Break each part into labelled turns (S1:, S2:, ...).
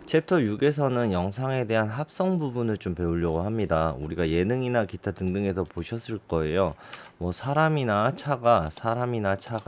S1: 챕터 6에서는 영상에 대한 합성 부분을 좀 배우려고 합니다. 우리가 예능이나 기타 등등에서 보셨을 거예요. 뭐 사람이나 차가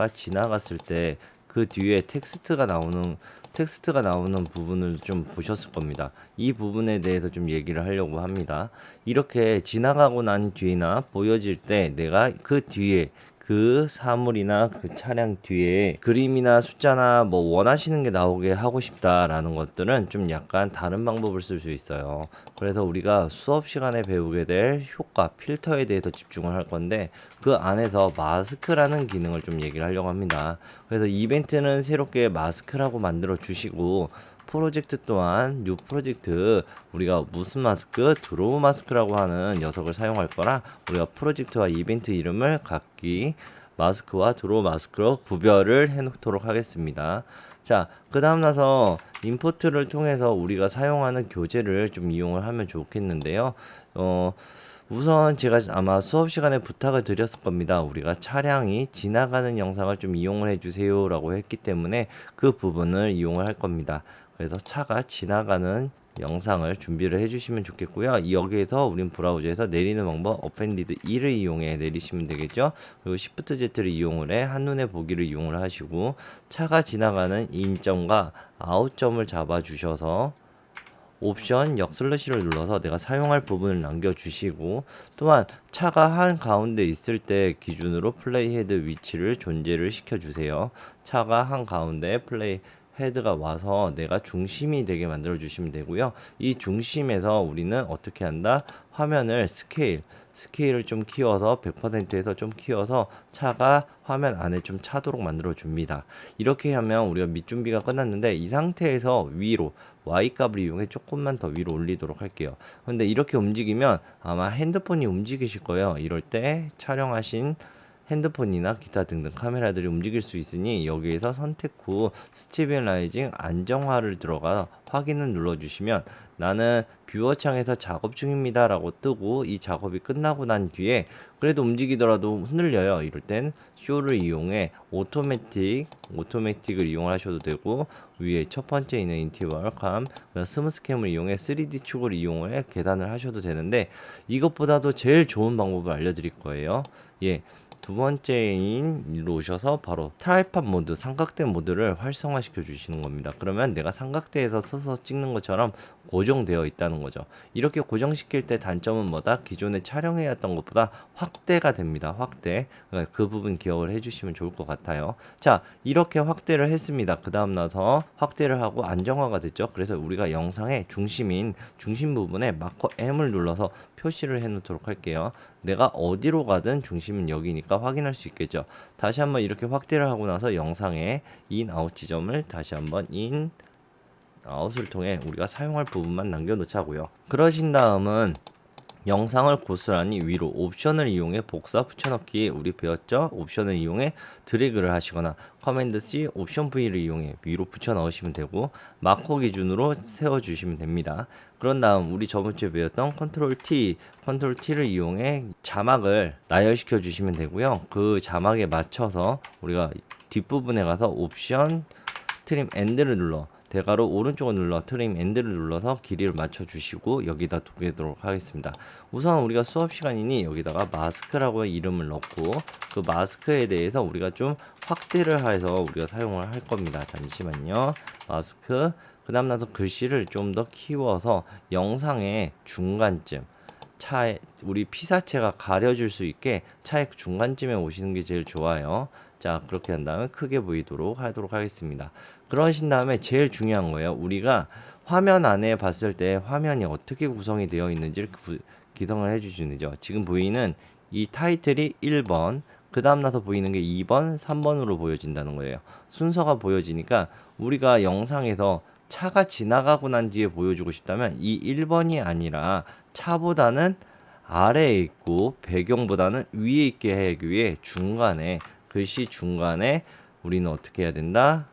S1: 지나갔을 때 그 뒤에 텍스트가 나오는 부분을 좀 보셨을 겁니다. 이 부분에 대해서 좀 얘기를 하려고 합니다. 이렇게 지나가고 난 뒤나 보여질 때 내가 그 뒤에 그 사물이나 그 차량 뒤에 그림이나 숫자나 뭐 원하시는 게 나오게 하고 싶다라는 것들은 좀 약간 다른 방법을 쓸 수 있어요. 그래서 우리가 수업 시간에 배우게 될 효과, 필터에 대해서 집중을 할 건데 그 안에서 마스크라는 기능을 좀 얘기를 하려고 합니다. 그래서 이벤트는 새롭게 마스크라고 만들어 주시고 프로젝트 또한 뉴 프로젝트 우리가 무슨 마스크 드로우 마스크라고 하는 녀석을 사용할 거라 우리가 프로젝트와 이벤트 이름을 각기 마스크와 드로우 마스크로 구별을 해 놓도록 하겠습니다. 자, 그 다음 나서 임포트를 통해서 우리가 사용하는 교재를 좀 이용을 하면 좋겠는데요. 우선 제가 아마 수업 시간에 부탁을 드렸을 겁니다. 우리가 차량이 지나가는 영상을 좀 이용을 해주세요 라고 했기 때문에 그 부분을 이용을 할 겁니다. 그래서 차가 지나가는 영상을 준비를 해주시면 좋겠고요. 여기에서 우린 브라우저에서 내리는 방법 어펜디드 2를 이용해 내리시면 되겠죠. 그리고 Shift Z를 이용을 해 한눈에 보기를 이용을 하시고 차가 지나가는 인점과 아웃점을 잡아 주셔서 옵션 역슬래시를 눌러서 내가 사용할 부분을 남겨주시고 또한 차가 한 가운데 있을 때 기준으로 플레이 헤드 위치를 존재를 시켜주세요. 차가 한 가운데 플레이 헤드가 와서 내가 중심이 되게 만들어 주시면 되고요. 이 중심에서 우리는 어떻게 한다? 화면을 스케일을 좀 키워서 100%에서 좀 키워서 차가 화면 안에 좀 차도록 만들어 줍니다. 이렇게 하면 우리가 밑준비가 끝났는데 이 상태에서 위로 Y값을 이용해 조금만 더 위로 올리도록 할게요. 근데 이렇게 움직이면 아마 핸드폰이 움직이실 거예요. 이럴 때 촬영하신 핸드폰이나 기타 등등 카메라들이 움직일 수 있으니 여기에서 선택 후 스테빌라이징 안정화를 들어가 확인을 눌러주시면 나는 뷰어 창에서 작업 중입니다 라고 뜨고 이 작업이 끝나고 난 뒤에 그래도 움직이더라도 흔들려요. 이럴 땐 쇼를 이용해 오토매틱을 이용하셔도 되고 위에 첫 번째 있는 인티벌 감 스무스 캠을 이용해 3D 축을 이용해 계산을 하셔도 되는데 이것보다도 제일 좋은 방법을 알려드릴 거예요. 예. 두 번째인 일로 오셔서 바로 트라이팟 모드, 삼각대 모드를 활성화시켜 주시는 겁니다. 그러면 내가 삼각대에서 서서 찍는 것처럼 고정되어 있다는 거죠. 이렇게 고정시킬 때 단점은 뭐다? 기존에 촬영해왔던 것보다 확대가 됩니다. 확대. 그러니까 그 부분 기억을 해주시면 좋을 것 같아요. 자, 이렇게 확대를 했습니다. 그 다음 나서 확대를 하고 안정화가 됐죠. 그래서 우리가 영상의 중심 부분에 마커 M을 눌러서 표시를 해 놓도록 할게요. 내가 어디로 가든 중심은 여기니까 확인할 수 있겠죠. 다시 한번 이렇게 확대를 하고 나서 영상의 인, 아웃 지점을 다시 한번 인, 아웃을 통해 우리가 사용할 부분만 남겨놓자고요. 그러신 다음은 영상을 고스란히 위로 옵션을 이용해 복사 붙여넣기 우리 배웠죠? 옵션을 이용해 드래그를 하시거나 커맨드 C 옵션 V를 이용해 위로 붙여 넣으시면 되고 마커 기준으로 세워 주시면 됩니다. 그런 다음 우리 저번주에 배웠던 컨트롤 T를 이용해 자막을 나열시켜 주시면 되고요. 그 자막에 맞춰서 우리가 뒷부분에 가서 옵션 트림 엔드를 눌러 대괄호 오른쪽을 눌러 트림 엔드를 눌러서 길이를 맞춰 주시고 여기다 두개도록 하겠습니다. 우선 우리가 수업 시간이니 여기다가 마스크라고 이름을 넣고 그 마스크에 대해서 우리가 좀 확대를 해서 우리가 사용을 할 겁니다. 잠시만요. 마스크 그 다음 나서 글씨를 좀 더 키워서 영상의 중간쯤 차에 우리 피사체가 가려질 수 있게 차의 중간쯤에 오시는 게 제일 좋아요. 자, 그렇게 한 다음에 크게 보이도록 하도록 하겠습니다. 그러신 다음에 제일 중요한 거예요. 우리가 화면 안에 봤을 때 화면이 어떻게 구성이 되어 있는지를 기성을 해주시면 되죠. 지금 보이는 이 타이틀이 1번, 그 다음 나서 보이는 게 2번, 3번으로 보여진다는 거예요. 순서가 보여지니까 우리가 영상에서 차가 지나가고 난 뒤에 보여주고 싶다면 이 1번이 아니라 차보다는 아래에 있고 배경보다는 위에 있게 하기 위해 중간에 글씨 중간에 우리는 어떻게 해야 된다?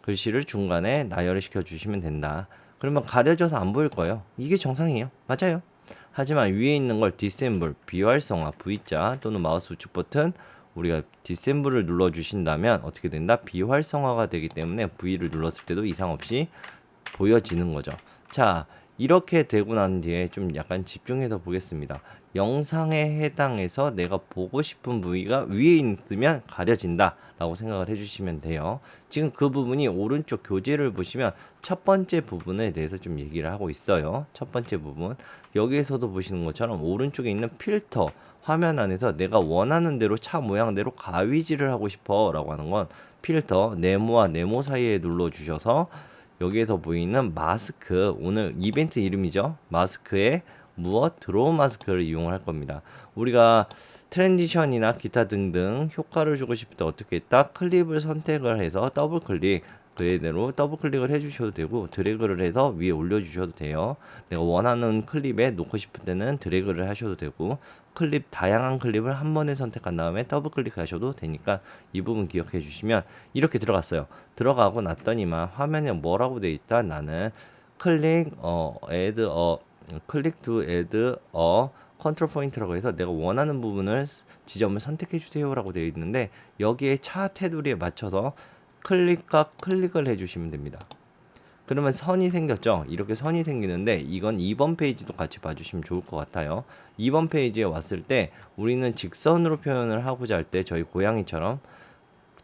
S1: 글씨를 중간에 나열을 시켜 주시면 된다. 그러면 가려져서 안 보일 거예요. 이게 정상이에요. 맞아요. 하지만 위에 있는 걸 디셈블, 비활성화, V자 또는 마우스 우측 버튼 우리가 디셈블을 눌러 주신다면 어떻게 된다? 비활성화가 되기 때문에 V를 눌렀을 때도 이상 없이 보여지는 거죠. 자, 이렇게 되고 난 뒤에 좀 약간 집중해서 보겠습니다. 영상에 해당해서 내가 보고 싶은 부위가 위에 있으면 가려진다 라고 생각을 해주시면 돼요. 지금 그 부분이 오른쪽 교재를 보시면 첫 번째 부분에 대해서 좀 얘기를 하고 있어요. 첫 번째 부분, 여기에서도 보시는 것처럼 오른쪽에 있는 필터 화면 안에서 내가 원하는 대로 차 모양대로 가위질을 하고 싶어 라고 하는 건 필터 네모와 네모 사이에 눌러 주셔서 여기에서 보이는 마스크, 오늘 이벤트 이름이죠. 마스크에 무엇 드로우 마스크를 이용할 겁니다. 우리가 트랜지션이나 기타 등등 효과를 주고 싶을 때 어떻게 했다? 클립을 선택을 해서 더블 클릭, 그대로 더블 클릭을 해주셔도 되고 드래그를 해서 위에 올려주셔도 돼요. 내가 원하는 클립에 놓고 싶을 때는 드래그를 하셔도 되고, 클립 다양한 클립을 한 번에 선택한 다음에 더블 클릭하셔도 되니까 이 부분 기억해 주시면 이렇게 들어갔어요. 들어가고 났더니만 화면에 뭐라고 돼 있다? 나는 클릭 add 클릭 to add 컨트롤 포인트라고 해서 내가 원하는 부분을 지점을 선택해 주세요라고 되어 있는데, 여기에 차 테두리에 맞춰서 클릭과 클릭을 해 주시면 됩니다. 그러면 선이 생겼죠. 이렇게 선이 생기는데 이건 2번 페이지도 같이 봐주시면 좋을 것 같아요. 2번 페이지에 왔을 때 우리는 직선으로 표현을 하고자 할 때 저희 고양이처럼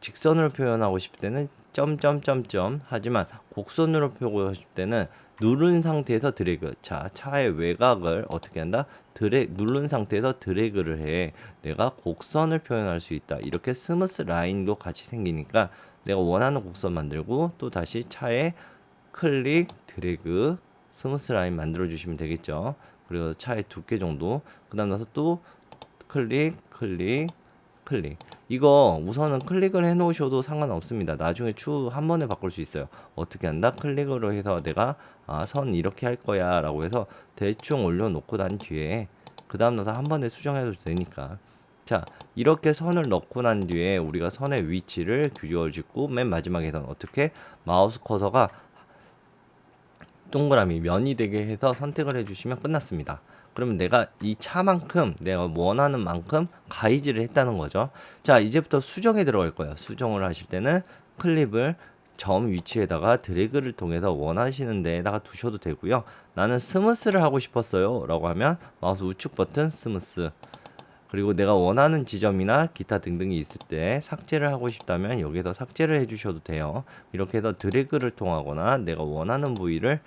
S1: 직선으로 표현하고 싶을 때는 점점점점, 하지만 곡선으로 표현하고 싶을 때는 누른 상태에서 드래그, 자 차의 외곽을 어떻게 한다? 누른 상태에서 드래그를 해 내가 곡선을 표현할 수 있다. 이렇게 스무스 라인도 같이 생기니까 내가 원하는 곡선 만들고 또 다시 차에 클릭 드래그 스무스 라인 만들어 주시면 되겠죠. 그리고 차의 두께 정도, 그 다음 나서 또 클릭 클릭 클릭. 이거 우선은 클릭을 해 놓으셔도 상관없습니다. 나중에 추후 한 번에 바꿀 수 있어요. 어떻게 한다? 클릭으로 해서 내가 선 이렇게 할 거야 라고 해서 대충 올려놓고 난 뒤에 그 다음 나서 한 번에 수정해도 되니까. 자, 이렇게 선을 넣고 난 뒤에 우리가 선의 위치를 규정짓고 맨 마지막에서는 어떻게 마우스 커서가 동그라미 면이 되게 해서 선택을 해주시면 끝났습니다. 그러면 내가 이 차만큼 내가 원하는 만큼 가이즈를 했다는 거죠. 자, 이제부터 수정에 들어갈 거예요. 수정을 하실 때는 클립을 점 위치에다가 드래그를 통해서 원하시는 데에다가 두셔도 되고요. 나는 스무스를 하고 싶었어요 라고 하면 마우스 우측 버튼 스무스, 그리고 내가 원하는 지점이나 기타 등등이 있을 때 삭제를 하고 싶다면 여기서 삭제를 해주셔도 돼요. 이렇게 해서 드래그를 통하거나 내가 원하는 부위를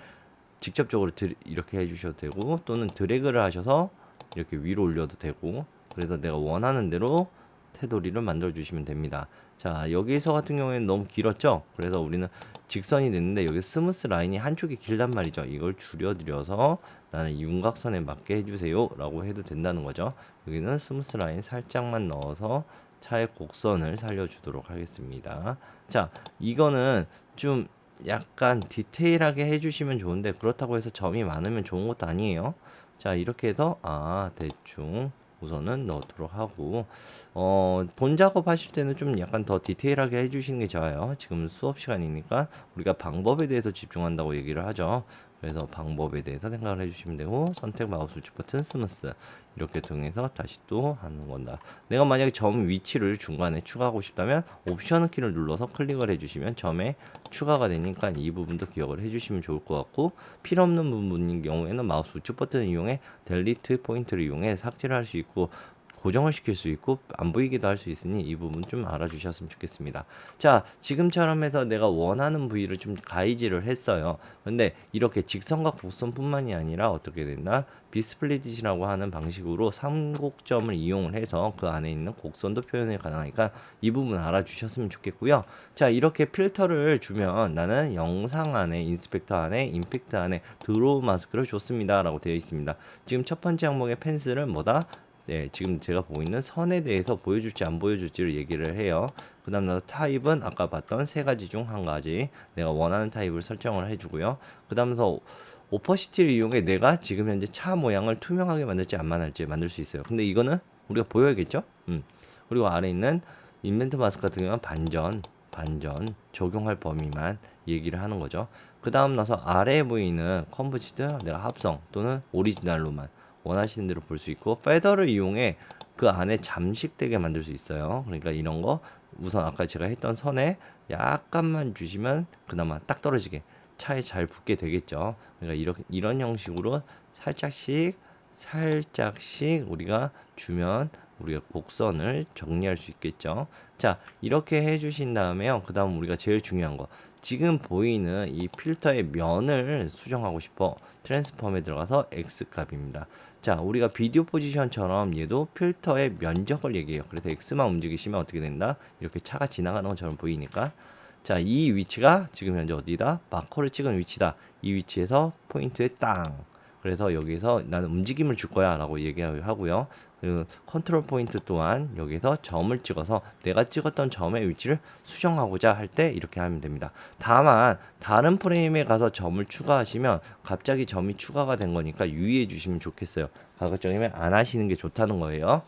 S1: 직접적으로 이렇게 해주셔도 되고, 또는 드래그를 하셔서 이렇게 위로 올려도 되고, 그래서 내가 원하는 대로 테두리를 만들어 주시면 됩니다. 자, 여기서 같은 경우에는 너무 길었죠. 그래서 우리는 직선이 됐는데 여기 스무스 라인이 한쪽이 길단 말이죠. 이걸 줄여드려서 나는 윤곽선에 맞게 해주세요 라고 해도 된다는 거죠. 여기는 스무스 라인 살짝만 넣어서 차의 곡선을 살려주도록 하겠습니다. 자, 이거는 좀 약간 디테일하게 해주시면 좋은데 그렇다고 해서 점이 많으면 좋은 것도 아니에요. 자, 이렇게 해서 대충 우선은 넣도록 하고, 본 작업 하실 때는 좀 약간 더 디테일하게 해주시는 게 좋아요. 지금 수업 시간이니까 우리가 방법에 대해서 집중한다고 얘기를 하죠. 그래서 방법에 대해서 생각을 해주시면 되고, 선택 마우스 우측 버튼 스무스 이렇게 통해서 다시 또 하는 건다. 내가 만약에 점 위치를 중간에 추가하고 싶다면 옵션 키를 눌러서 클릭을 해주시면 점에 추가가 되니까 이 부분도 기억을 해주시면 좋을 것 같고, 필요 없는 부분인 경우에는 마우스 우측 버튼을 이용해 델리트 포인트를 이용해 삭제를 할 수 있고 고정을 시킬 수 있고 안 보이기도 할 수 있으니 이 부분 좀 알아주셨으면 좋겠습니다. 자, 지금처럼 해서 내가 원하는 부위를 좀 가이즈를 했어요. 근데 이렇게 직선과 곡선뿐만이 아니라 어떻게 된다? 비스플릿이라고 하는 방식으로 삼곡점을 이용을 해서 그 안에 있는 곡선도 표현이 가능하니까 이 부분 알아주셨으면 좋겠고요. 자, 이렇게 필터를 주면 나는 영상 안에 인스펙터 안에 임팩트 안에 드로우 마스크를 줬습니다 라고 되어 있습니다. 지금 첫 번째 항목의 펜슬은 뭐다? 네, 지금 제가 보고 있는 선에 대해서 보여줄지 안 보여줄지를 얘기를 해요. 그 다음 나서 타입은 아까 봤던 세 가지 중 한 가지 내가 원하는 타입을 설정을 해주고요. 그 다음서 오퍼시티를 이용해 내가 지금 현재 차 모양을 투명하게 만들지 안 만들지 만들 수 있어요. 근데 이거는 우리가 보여야겠죠? 그리고 아래 있는 인벤트 마스크 같은 경우는 반전 적용할 범위만 얘기를 하는 거죠. 그 다음 나서 아래에 보이는 컨버지트 내가 합성 또는 오리지널로만 원하시는 대로 볼 수 있고, 페더를 이용해 그 안에 잠식되게 만들 수 있어요. 그러니까 이런 거 우선 아까 제가 했던 선에 약간만 주시면 그나마 딱 떨어지게 차에 잘 붙게 되겠죠. 그러니까 이런 형식으로 살짝씩 우리가 주면 우리가 곡선을 정리할 수 있겠죠. 자, 이렇게 해주신 다음에요. 그 다음 우리가 제일 중요한 거, 지금 보이는 이 필터의 면을 수정하고 싶어. 트랜스폼에 들어가서 X 값입니다. 자, 우리가 비디오 포지션처럼 얘도 필터의 면적을 얘기해요. 그래서 X만 움직이시면 어떻게 된다? 이렇게 차가 지나가는 것처럼 보이니까. 자, 이 위치가 지금 현재 어디다? 마커를 찍은 위치다. 이 위치에서 포인트에 땅. 그래서 여기서 나는 움직임을 줄 거야 라고 얘기하고요. 그 컨트롤 포인트 또한 여기서 점을 찍어서 내가 찍었던 점의 위치를 수정하고자 할 때 이렇게 하면 됩니다. 다만 다른 프레임에 가서 점을 추가하시면 갑자기 점이 추가가 된 거니까 유의해 주시면 좋겠어요. 가급적이면 안 하시는 게 좋다는 거예요.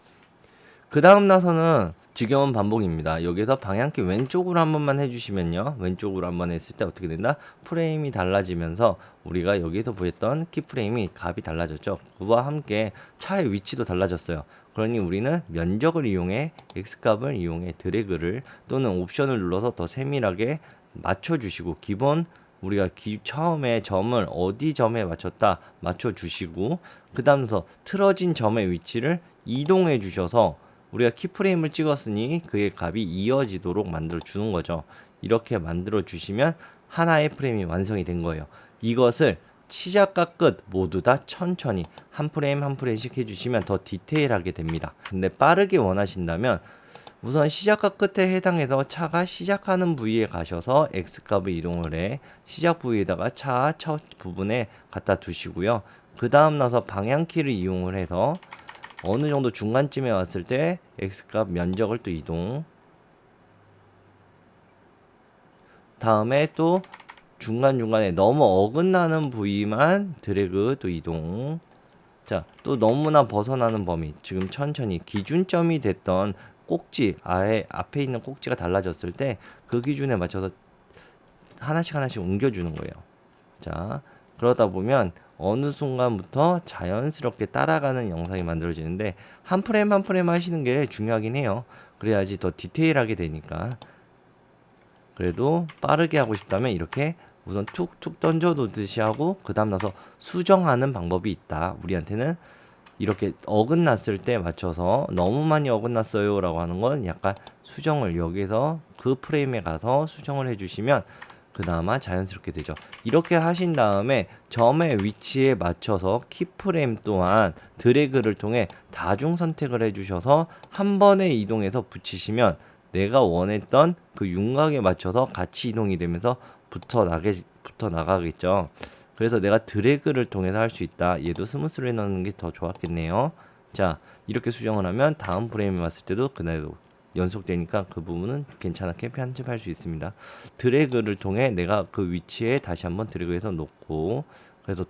S1: 그 다음 나서는 지겨운 반복입니다. 여기서 방향키 왼쪽으로 한 번만 해주시면요. 왼쪽으로 한 번 했을 때 어떻게 된다? 프레임이 달라지면서 우리가 여기서 보였던 키프레임이 값이 달라졌죠. 그와 함께 차의 위치도 달라졌어요. 그러니 우리는 면적을 이용해 X값을 이용해 드래그를 또는 옵션을 눌러서 더 세밀하게 맞춰주시고, 기본 우리가 처음에 점을 어디 점에 맞췄다 맞춰주시고, 그 다음서 틀어진 점의 위치를 이동해 주셔서 우리가 키프레임을 찍었으니 그의 값이 이어지도록 만들어 주는 거죠. 이렇게 만들어 주시면 하나의 프레임이 완성이 된 거예요. 이것을 시작과 끝 모두 다 천천히 한 프레임 한 프레임씩 해주시면 더 디테일하게 됩니다. 근데 빠르게 원하신다면 우선 시작과 끝에 해당해서 차가 시작하는 부위에 가셔서 X값을 이동을 해 시작 부위에다가 차 첫 부분에 갖다 두시고요. 그 다음 나서 방향키를 이용을 해서 어느 정도 중간쯤에 왔을 때 X값 면적을 또 이동, 다음에 또 중간중간에 너무 어긋나는 부위만 드래그 또 이동. 자, 또 너무나 벗어나는 범위, 지금 천천히 기준점이 됐던 꼭지, 아예 앞에 있는 꼭지가 달라졌을 때 그 기준에 맞춰서 하나씩 옮겨주는 거예요. 자, 그러다 보면 어느 순간부터 자연스럽게 따라가는 영상이 만들어지는데 한 프레임 한 프레임 하시는 게 중요하긴 해요. 그래야지 더 디테일하게 되니까. 그래도 빠르게 하고 싶다면 이렇게 우선 툭툭 던져 놓듯이 하고 그 다음 나서 수정하는 방법이 있다. 우리한테는 이렇게 어긋났을 때 맞춰서 너무 많이 어긋났어요 라고 하는 건 약간 수정을 여기서 그 프레임에 가서 수정을 해주시면 그나마 자연스럽게 되죠. 이렇게 하신 다음에 점의 위치에 맞춰서 키프레임 또한 드래그를 통해 다중 선택을 해주셔서 한 번에 이동해서 붙이시면 내가 원했던 그 윤곽에 맞춰서 같이 이동이 되면서 붙어 나가겠죠. 그래서 내가 드래그를 통해서 할 수 있다. 얘도 스무스로 해놓는 게 더 좋았겠네요. 자, 이렇게 수정을 하면 다음 프레임에 왔을 때도 그날도 연속되니까 그 부분은 괜찮게 편집할 수 있습니다. 드래그를 통해 내가 그 위치에 다시 한번 드래그해서 놓고, 그래서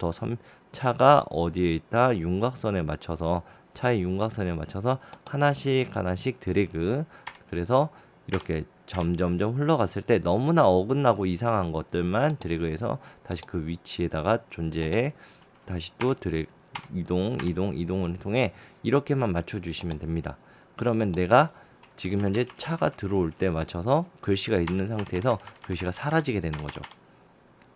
S1: 차가 어디에 있다 윤곽선에 맞춰서 차의 윤곽선에 맞춰서 하나씩 드래그. 그래서 이렇게 점점점 흘러갔을 때 너무나 어긋나고 이상한 것들만 드래그해서 다시 그 위치에다가 존재해 다시 또 드래그 이동을 통해 이렇게만 맞춰주시면 됩니다. 그러면 내가 지금 현재 차가 들어올 때 맞춰서 글씨가 있는 상태에서 글씨가 사라지게 되는 거죠.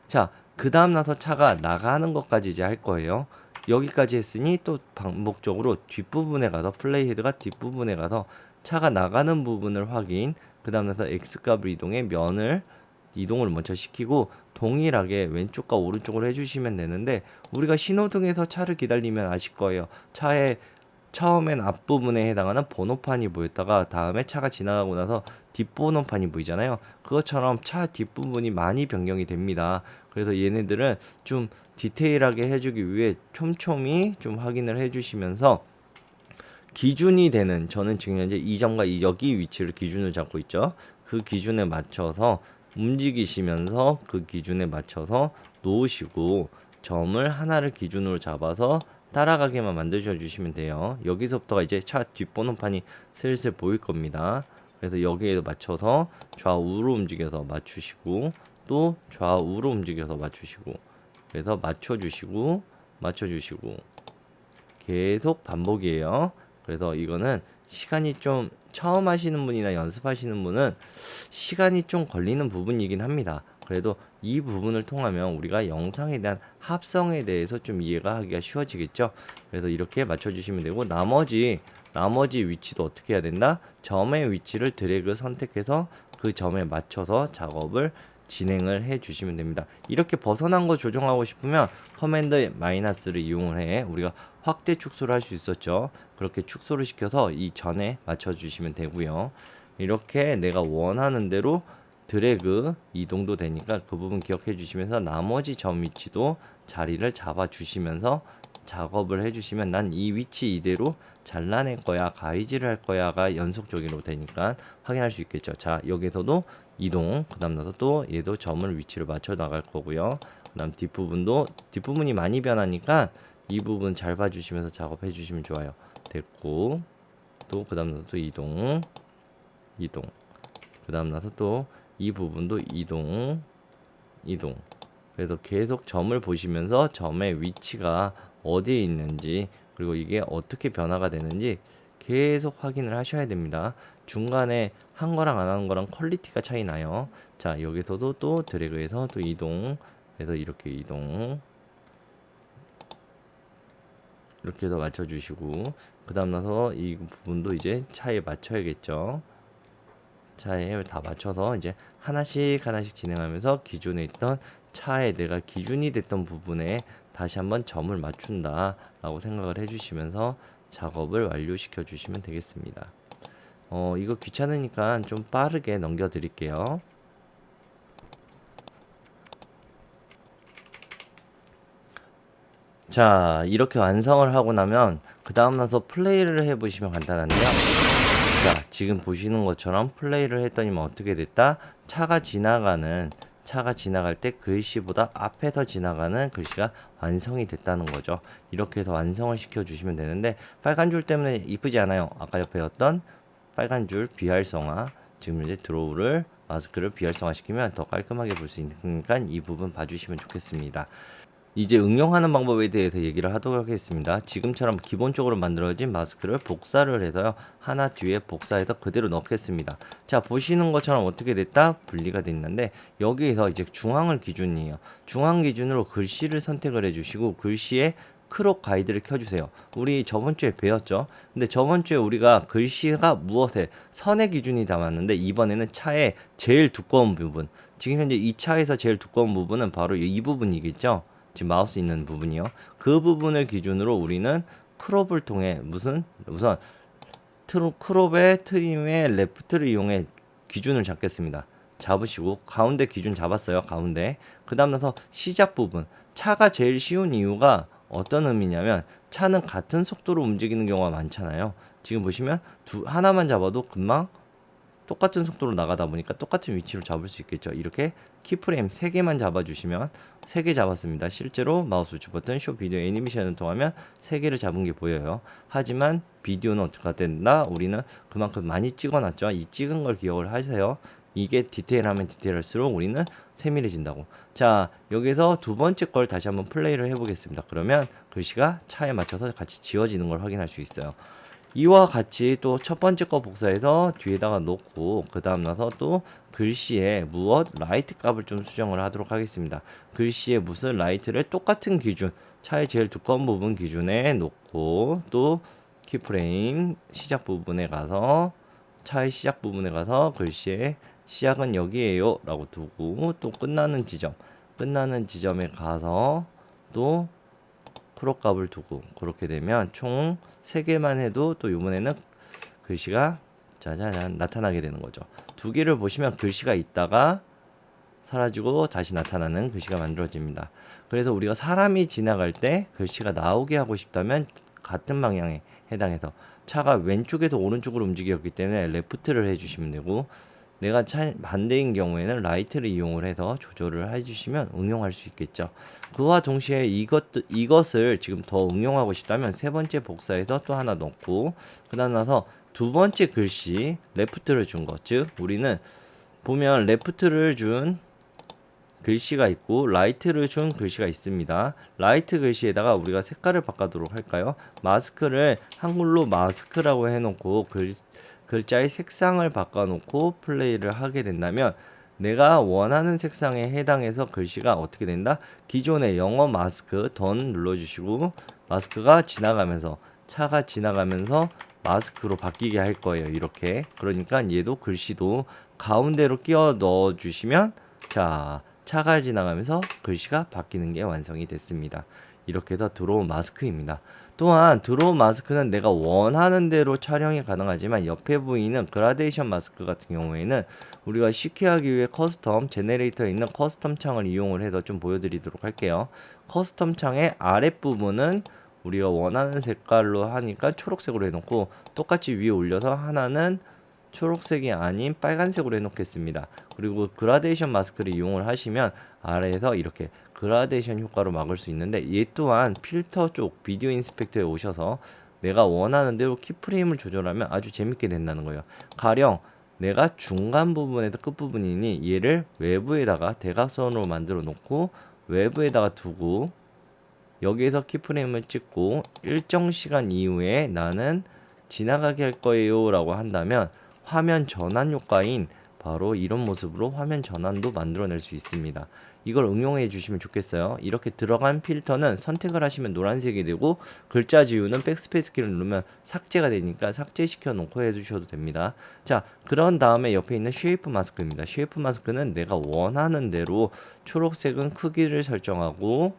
S1: 자, 그 다음 나서 차가 나가는 것까지 이제 할 거예요. 여기까지 했으니 또 반복적으로 뒷부분에 가서 플레이 헤드가 뒷부분에 가서 차가 나가는 부분을 확인, 그 다음 나서 X값을 이동해 면을 이동을 먼저 시키고 동일하게 왼쪽과 오른쪽으로 해주시면 되는데, 우리가 신호등에서 차를 기다리면 아실 거예요. 차에 처음엔 앞부분에 해당하는 번호판이 보였다가 다음에 차가 지나가고 나서 뒷번호판이 보이잖아요. 그것처럼 차 뒷부분이 많이 변경이 됩니다. 그래서 얘네들은 좀 디테일하게 해주기 위해 촘촘히 좀 확인을 해주시면서 기준이 되는, 저는 지금 현재 이 점과 여기 위치를 기준을 잡고 있죠. 그 기준에 맞춰서 움직이시면서 그 기준에 맞춰서 놓으시고 점을 하나를 기준으로 잡아서 따라가게만 만드셔 주시면 돼요. 여기서부터가 이제 차 뒷번호판이 슬슬 보일 겁니다. 그래서 여기에 맞춰서 좌우로 움직여서 맞추시고 또 좌우로 움직여서 맞추시고, 그래서 맞춰주시고 계속 반복이에요. 그래서 이거는 시간이 좀 처음 하시는 분이나 연습하시는 분은 시간이 좀 걸리는 부분이긴 합니다. 그래도 이 부분을 통하면 우리가 영상에 대한 합성에 대해서 좀 이해가 하기가 쉬워지겠죠. 그래서 이렇게 맞춰주시면 되고, 나머지 위치도 어떻게 해야 된다? 점의 위치를 드래그 선택해서 그 점에 맞춰서 작업을 진행을 해 주시면 됩니다. 이렇게 벗어난 거 조정하고 싶으면 커맨드 마이너스를 이용을 해 우리가 확대 축소를 할 수 있었죠. 그렇게 축소를 시켜서 이 전에 맞춰 주시면 되고요. 이렇게 내가 원하는 대로 드래그 이동도 되니까 그 부분 기억해 주시면서 나머지 점 위치도 자리를 잡아 주시면서 작업을 해 주시면 난 이 위치 이대로 잘라낼 거야, 가위질을 할 거야가 연속적으로 되니까 확인할 수 있겠죠. 자, 여기서도 이동, 그 다음 나서 또 얘도 점을 위치를 맞춰 나갈 거고요. 그 다음 뒷부분이 많이 변하니까 이 부분 잘 봐주시면서 작업해 주시면 좋아요. 됐고, 또 그 다음 나서 또 이동, 그 다음 나서 또 이 부분도 이동. 그래서 계속 점을 보시면서 점의 위치가 어디에 있는지, 그리고 이게 어떻게 변화가 되는지 계속 확인을 하셔야 됩니다. 중간에 한 거랑 안 하는 거랑 퀄리티가 차이 나요. 자, 여기서도 또 드래그해서 또 이동, 그래서 이렇게 이동, 이렇게 해서 맞춰주시고, 그 다음 나서 이 부분도 이제 차에 맞춰야겠죠. 차에 다 맞춰서 이제 하나씩 진행하면서 기존에 있던 차에 내가 기준이 됐던 부분에 다시 한번 점을 맞춘다 라고 생각을 해주시면서 작업을 완료시켜 주시면 되겠습니다. 이거 귀찮으니까 좀 빠르게 넘겨 드릴게요. 자, 이렇게 완성을 하고 나면 그 다음 나서 플레이를 해보시면 간단한데요. 자, 지금 보시는 것처럼 플레이를 했더니 어떻게 됐다? 차가 지나갈 때 글씨보다 앞에서 지나가는 글씨가 완성이 됐다는 거죠. 이렇게 해서 완성을 시켜 주시면 되는데, 빨간 줄 때문에 이쁘지 않아요. 아까 옆에 어떤 빨간 줄 비활성화, 지금 이제 드로우를 마스크를 비활성화 시키면 더 깔끔하게 볼 수 있으니까 이 부분 봐주시면 좋겠습니다. 이제 응용하는 방법에 대해서 얘기를 하도록 하겠습니다. 지금처럼 기본적으로 만들어진 마스크를 복사를 해서요. 하나 뒤에 복사해서 그대로 넣겠습니다. 자, 보시는 것처럼 어떻게 됐다? 분리가 됐는데, 여기에서 이제 중앙을 기준이에요. 중앙 기준으로 글씨를 선택을 해주시고 글씨에 크롭 가이드를 켜주세요. 우리 저번 주에 배웠죠? 근데 저번 주에 우리가 글씨가 무엇에 선의 기준이 담았는데, 이번에는 차의 제일 두꺼운 부분, 지금 현재 이 차에서 제일 두꺼운 부분은 바로 이 부분이겠죠? 지금 마우스 있는 부분이요. 그 부분을 기준으로 우리는 크롭을 통해 우선 크롭의 트림의 레프트를 이용해 기준을 잡겠습니다. 잡으시고 가운데 기준 잡았어요. 가운데. 그 다음 나서 시작 부분. 차가 제일 쉬운 이유가 어떤 의미냐면, 차는 같은 속도로 움직이는 경우가 많잖아요. 지금 보시면 하나만 잡아도 금방 똑같은 속도로 나가다 보니까 똑같은 위치로 잡을 수 있겠죠. 이렇게 키프레임 3개만 잡아주시면, 3개 잡았습니다. 실제로 마우스 우측 버튼 쇼 비디오 애니메이션을 통하면 3개를 잡은 게 보여요. 하지만 비디오는 어떻게 된다? 우리는 그만큼 많이 찍어놨죠. 이 찍은 걸 기억을 하세요. 이게 디테일하면 디테일할수록 우리는 세밀해진다고. 자, 여기서 두 번째 걸 다시 한번 플레이를 해보겠습니다. 그러면 글씨가 차에 맞춰서 같이 지워지는 걸 확인할 수 있어요. 이와 같이 또 첫 번째 거 복사해서 뒤에다가 놓고, 그 다음 나서 또 글씨에 무엇 라이트 값을 좀 수정을 하도록 하겠습니다. 글씨에 무슨 라이트를 똑같은 기준, 차의 제일 두꺼운 부분 기준에 놓고, 또 키프레임 시작 부분에 가서 차의 시작 부분에 가서 글씨에 시작은 여기에요 라고 두고, 또 끝나는 지점에 가서 또 크롭 값을 두고, 그렇게 되면 총 3개만 해도 또 이번에는 글씨가 짜자잔 나타나게 되는 거죠. 2개를 보시면 글씨가 있다가 사라지고 다시 나타나는 글씨가 만들어집니다. 그래서 우리가 사람이 지나갈 때 글씨가 나오게 하고 싶다면 같은 방향에 해당해서, 차가 왼쪽에서 오른쪽으로 움직였기 때문에 레프트를 해주시면 되고, 내가 반대인 경우에는 라이트를 이용을 해서 조절을 해주시면 응용할 수 있겠죠. 그와 동시에 이것을 지금 더 응용하고 싶다면 세 번째 복사해서 또 하나 넣고, 그 다음 나서 두 번째 글씨 레프트를 준 것, 즉 우리는 보면 레프트를 준 글씨가 있고 라이트를 준 글씨가 있습니다. 라이트 글씨에다가 우리가 색깔을 바꾸도록 할까요? 마스크를 한글로 마스크라고 해놓고 글자의 색상을 바꿔놓고 플레이를 하게 된다면, 내가 원하는 색상에 해당해서 글씨가 어떻게 된다? 기존의 영어 마스크 던 눌러주시고 마스크가 지나가면서 차가 지나가면서 마스크로 바뀌게 할 거예요. 이렇게. 그러니까 얘도 글씨도 가운데로 끼워 넣어 주시면 자, 차가 지나가면서 글씨가 바뀌는 게 완성이 됐습니다. 이렇게 해서 드로우 마스크입니다. 또한 드로우 마스크는 내가 원하는 대로 촬영이 가능하지만 옆에 보이는 그라데이션 마스크 같은 경우에는 우리가 쉽게 하기 위해 커스텀 제네레이터에 있는 커스텀 창을 이용을 해서 좀 보여드리도록 할게요. 커스텀 창의 아랫부분은 우리가 원하는 색깔로 하니까 초록색으로 해놓고 똑같이 위에 올려서 하나는 초록색이 아닌 빨간색으로 해놓겠습니다. 그리고 그라데이션 마스크를 이용을 하시면 아래에서 이렇게 그라데이션 효과로 막을 수 있는데 얘 또한 필터 쪽 비디오 인스펙터에 오셔서 내가 원하는 대로 키프레임을 조절하면 아주 재밌게 된다는 거예요. 가령 내가 중간 부분에서 끝부분이니 얘를 외부에다가 대각선으로 만들어 놓고 외부에다가 두고 여기에서 키프레임을 찍고 일정 시간 이후에 나는 지나가게 할 거예요 라고 한다면 화면 전환 효과인 바로 이런 모습으로 화면 전환도 만들어낼 수 있습니다. 이걸 응용해 주시면 좋겠어요. 이렇게 들어간 필터는 선택을 하시면 노란색이 되고 글자 지우는 백스페이스 키를 누르면 삭제가 되니까 삭제시켜 놓고 해주셔도 됩니다. 자, 그런 다음에 옆에 있는 쉐이프 마스크입니다. 쉐이프 마스크는 내가 원하는 대로 초록색은 크기를 설정하고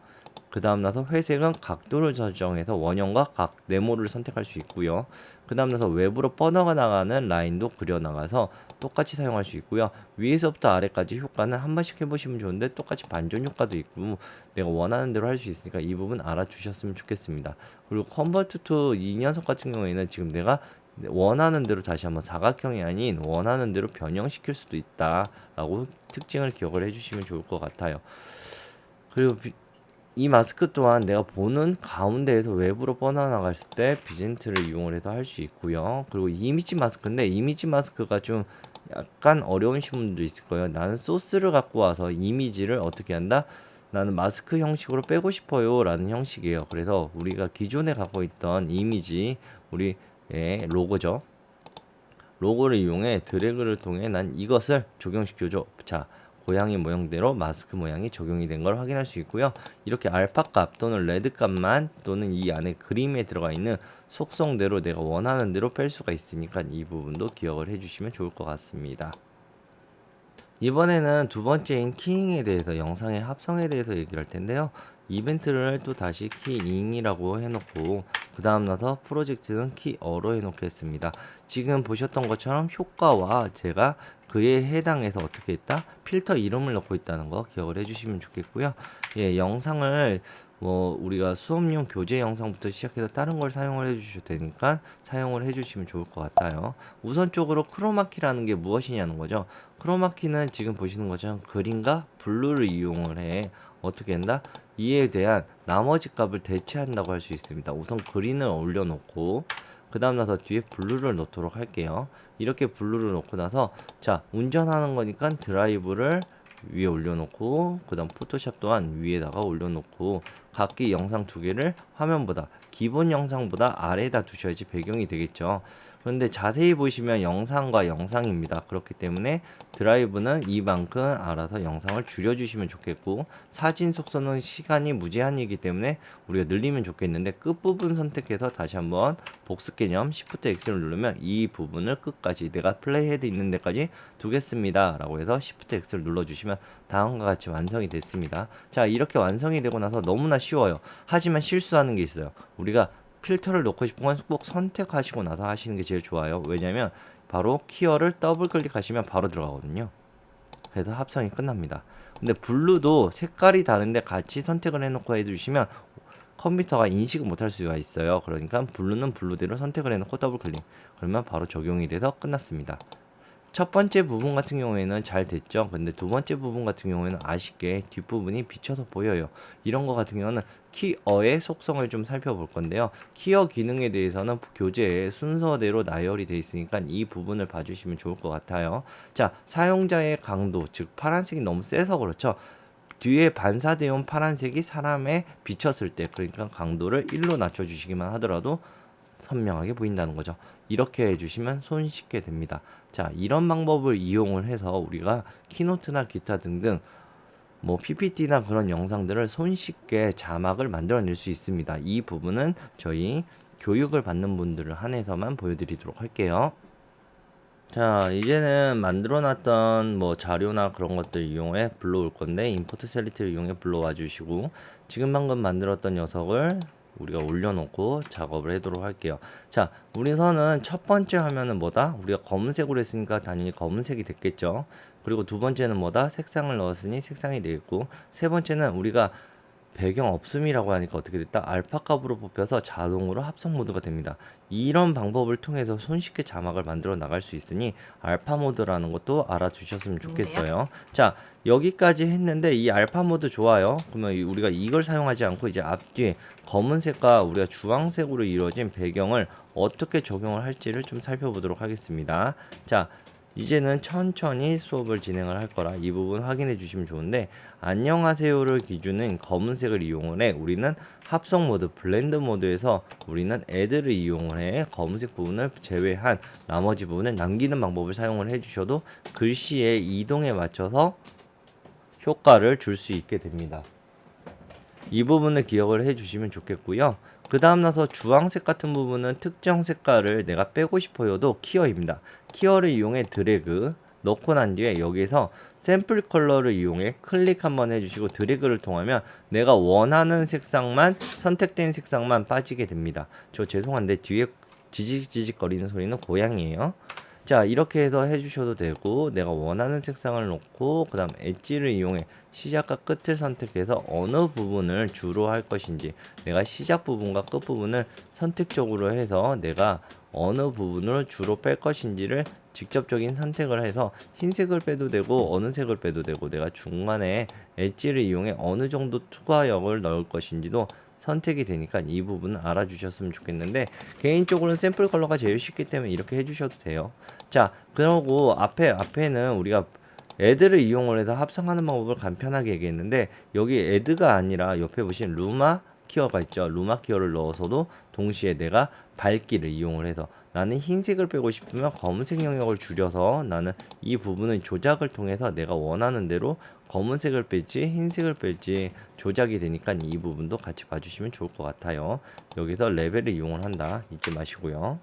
S1: 그 다음 나서 회색은 각도를 설정해서 원형과 각 네모를 선택할 수 있고요. 그 다음 나서 외부로 뻗어가 나가는 라인도 그려나가서 똑같이 사용할 수 있고요. 위에서부터 아래까지 효과는 한 번씩 해보시면 좋은데 똑같이 반전 효과도 있고 내가 원하는 대로 할 수 있으니까 이 부분 알아주셨으면 좋겠습니다. 그리고 컨버트 투 이 녀석 같은 경우에는 지금 내가 원하는 대로 다시 한번 사각형이 아닌 원하는 대로 변형시킬 수도 있다 라고 특징을 기억을 해주시면 좋을 것 같아요. 그리고 이 마스크 또한 내가 보는 가운데에서 외부로 뻗어나갔을 때 비젠트를 이용을 해서 할 수 있고요. 그리고 이미지 마스크인데 이미지 마스크가 좀 약간 어려우신 분들도 있을 거예요. 나는 소스를 갖고 와서 이미지를 어떻게 한다? 나는 마스크 형식으로 빼고 싶어요 라는 형식이에요. 그래서 우리가 기존에 갖고 있던 이미지 우리의 로고죠. 로고를 이용해 드래그를 통해 난 이것을 적용시켜줘. 자, 고양이 모형대로 마스크 모양이 적용이 된 걸 확인할 수 있고요. 이렇게 알파 값 또는 레드 값만 또는 이 안에 그림에 들어가 있는 속성대로 내가 원하는 대로 뺄 수가 있으니까 이 부분도 기억을 해주시면 좋을 것 같습니다. 이번에는 두 번째인 키잉에 대해서 영상의 합성에 대해서 얘기를 할 텐데요. 이벤트를 또 다시 키잉이라고 해놓고 그 다음 나서 프로젝트는 키어로 해놓겠습니다. 지금 보셨던 것처럼 효과와 제가 그에 해당해서 어떻게 했다? 필터 이름을 넣고 있다는 거 기억을 해주시면 좋겠고요. 예, 영상을 뭐 우리가 수업용 교재 영상부터 시작해서 다른 걸 사용을 해주셔도 되니까 사용을 해주시면 좋을 것 같아요. 우선적으로 크로마키라는 게 무엇이냐는 거죠. 크로마키는 지금 보시는 것처럼 그린과 블루를 이용을 해 어떻게 한다? 이에 대한 나머지 값을 대체한다고 할 수 있습니다. 우선 그린을 올려놓고 그 다음 나서 뒤에 블루를 넣도록 할게요. 이렇게 블루를 넣고 나서 자, 운전하는 거니까 드라이브를 위에 올려놓고 그 다음 포토샵 또한 위에다가 올려놓고 각기 영상 두 개를 화면보다 기본 영상보다 아래에다 두셔야지 배경이 되겠죠. 그런데 자세히 보시면 영상과 영상입니다. 그렇기 때문에 드라이브는 이만큼 알아서 영상을 줄여주시면 좋겠고 사진 속도는 시간이 무제한이기 때문에 우리가 늘리면 좋겠는데 끝부분 선택해서 다시 한번 복습 개념 Shift X를 누르면 이 부분을 끝까지 내가 플레이 헤드 있는 데까지 두겠습니다 라고 해서 Shift X를 눌러주시면 다음과 같이 완성이 됐습니다. 자, 이렇게 완성이 되고 나서 너무나 쉬워요. 하지만 실수하는 게 있어요. 우리가 필터를 넣고 싶은 건 꼭 선택하시고 나서 하시는 게 제일 좋아요. 왜냐면 바로 키어를 더블 클릭하시면 바로 들어가거든요. 그래서 합성이 끝납니다. 근데 블루도 색깔이 다른데 같이 선택을 해놓고 해주시면 컴퓨터가 인식을 못할 수가 있어요. 그러니까 블루는 블루대로 선택을 해놓고 더블 클릭. 그러면 바로 적용이 돼서 끝났습니다. 첫 번째 부분 같은 경우에는 잘 됐죠. 근데 두 번째 부분 같은 경우에는 아쉽게 뒷부분이 비쳐서 보여요. 이런 거 같은 경우는 키어의 속성을 좀 살펴볼 건데요. 키어 기능에 대해서는 교재에 순서대로 나열이 되어 있으니까 이 부분을 봐주시면 좋을 것 같아요. 자, 사용자의 강도, 즉 파란색이 너무 세서 그렇죠. 뒤에 반사되어 온 파란색이 사람에 비쳤을 때, 그러니까 강도를 1로 낮춰주시기만 하더라도 선명하게 보인다는 거죠. 이렇게 해주시면 손쉽게 됩니다. 자, 이런 방법을 이용을 해서 우리가 키노트나 기타 등등 뭐 PPT나 그런 영상들을 손쉽게 자막을 만들어낼 수 있습니다. 이 부분은 저희 교육을 받는 분들을 한해서만 보여드리도록 할게요. 자, 이제는 만들어놨던 뭐 자료나 그런 것들 이용해 불러올 건데 임포트 셀렉트를 이용해 불러와 주시고 지금 방금 만들었던 녀석을 우리가 올려놓고 작업을 하도록 할게요. 자, 우리 선은 첫 번째 화면은 뭐다? 우리가 검은색으로 했으니까 당연히 검은색이 됐겠죠. 그리고 두 번째는 뭐다? 색상을 넣었으니 색상이 되겠고, 세 번째는 우리가 배경 없음이라고 하니까 어떻게 됐다? 알파 값으로 뽑혀서 자동으로 합성 모드가 됩니다. 이런 방법을 통해서 손쉽게 자막을 만들어 나갈 수 있으니 알파 모드라는 것도 알아두셨으면 좋겠어요. 자, 여기까지 했는데 이 알파 모드 좋아요. 그러면 우리가 이걸 사용하지 않고 이제 앞뒤에 검은색과 우리가 주황색으로 이루어진 배경을 어떻게 적용을 할지를 좀 살펴보도록 하겠습니다. 자, 이제는 천천히 수업을 진행을 할 거라 이 부분 확인해 주시면 좋은데, 안녕하세요를 기준은 검은색을 이용을 해 우리는 합성 모드 블렌드 모드에서 우리는 애드를 이용을 해 검은색 부분을 제외한 나머지 부분을 남기는 방법을 사용을 해 주셔도 글씨의 이동에 맞춰서 효과를 줄 수 있게 됩니다. 이 부분을 기억을 해 주시면 좋겠고요. 그 다음 나서 주황색 같은 부분은 특정 색깔을 내가 빼고 싶어요도 키어입니다. 키어를 이용해 드래그 넣고 난 뒤에 여기에서 샘플 컬러를 이용해 클릭 한번 해주시고 드래그를 통하면 내가 원하는 색상만, 선택된 색상만 빠지게 됩니다. 저 죄송한데 뒤에 지직지직 거리는 소리는 고양이에요. 자, 이렇게 해서 해주셔도 되고, 내가 원하는 색상을 놓고 그 다음 엣지를 이용해 시작과 끝을 선택해서 어느 부분을 주로 할 것인지, 내가 시작 부분과 끝 부분을 선택적으로 해서 내가 어느 부분을 주로 뺄 것인지를 직접적인 선택을 해서 흰색을 빼도 되고 어느 색을 빼도 되고, 내가 중간에 엣지를 이용해 어느 정도 투과역을 넣을 것인지도 선택이 되니까 이 부분은 알아주셨으면 좋겠는데, 개인적으로는 샘플 컬러가 제일 쉽기 때문에 이렇게 해주셔도 돼요. 자, 그러고 앞에는 우리가 애드를 이용을 해서 합성하는 방법을 간편하게 얘기했는데, 여기 애드가 아니라 옆에 보신 루마 키어가 있죠. 루마 키어를 넣어서도 동시에 내가 밝기를 이용을 해서 나는 흰색을 빼고 싶으면 검은색 영역을 줄여서 나는 이 부분을 조작을 통해서 내가 원하는 대로 검은색을 뺄지 흰색을 뺄지 조작이 되니까 이 부분도 같이 봐주시면 좋을 것 같아요. 여기서 레벨을 이용을 한다 잊지 마시고요.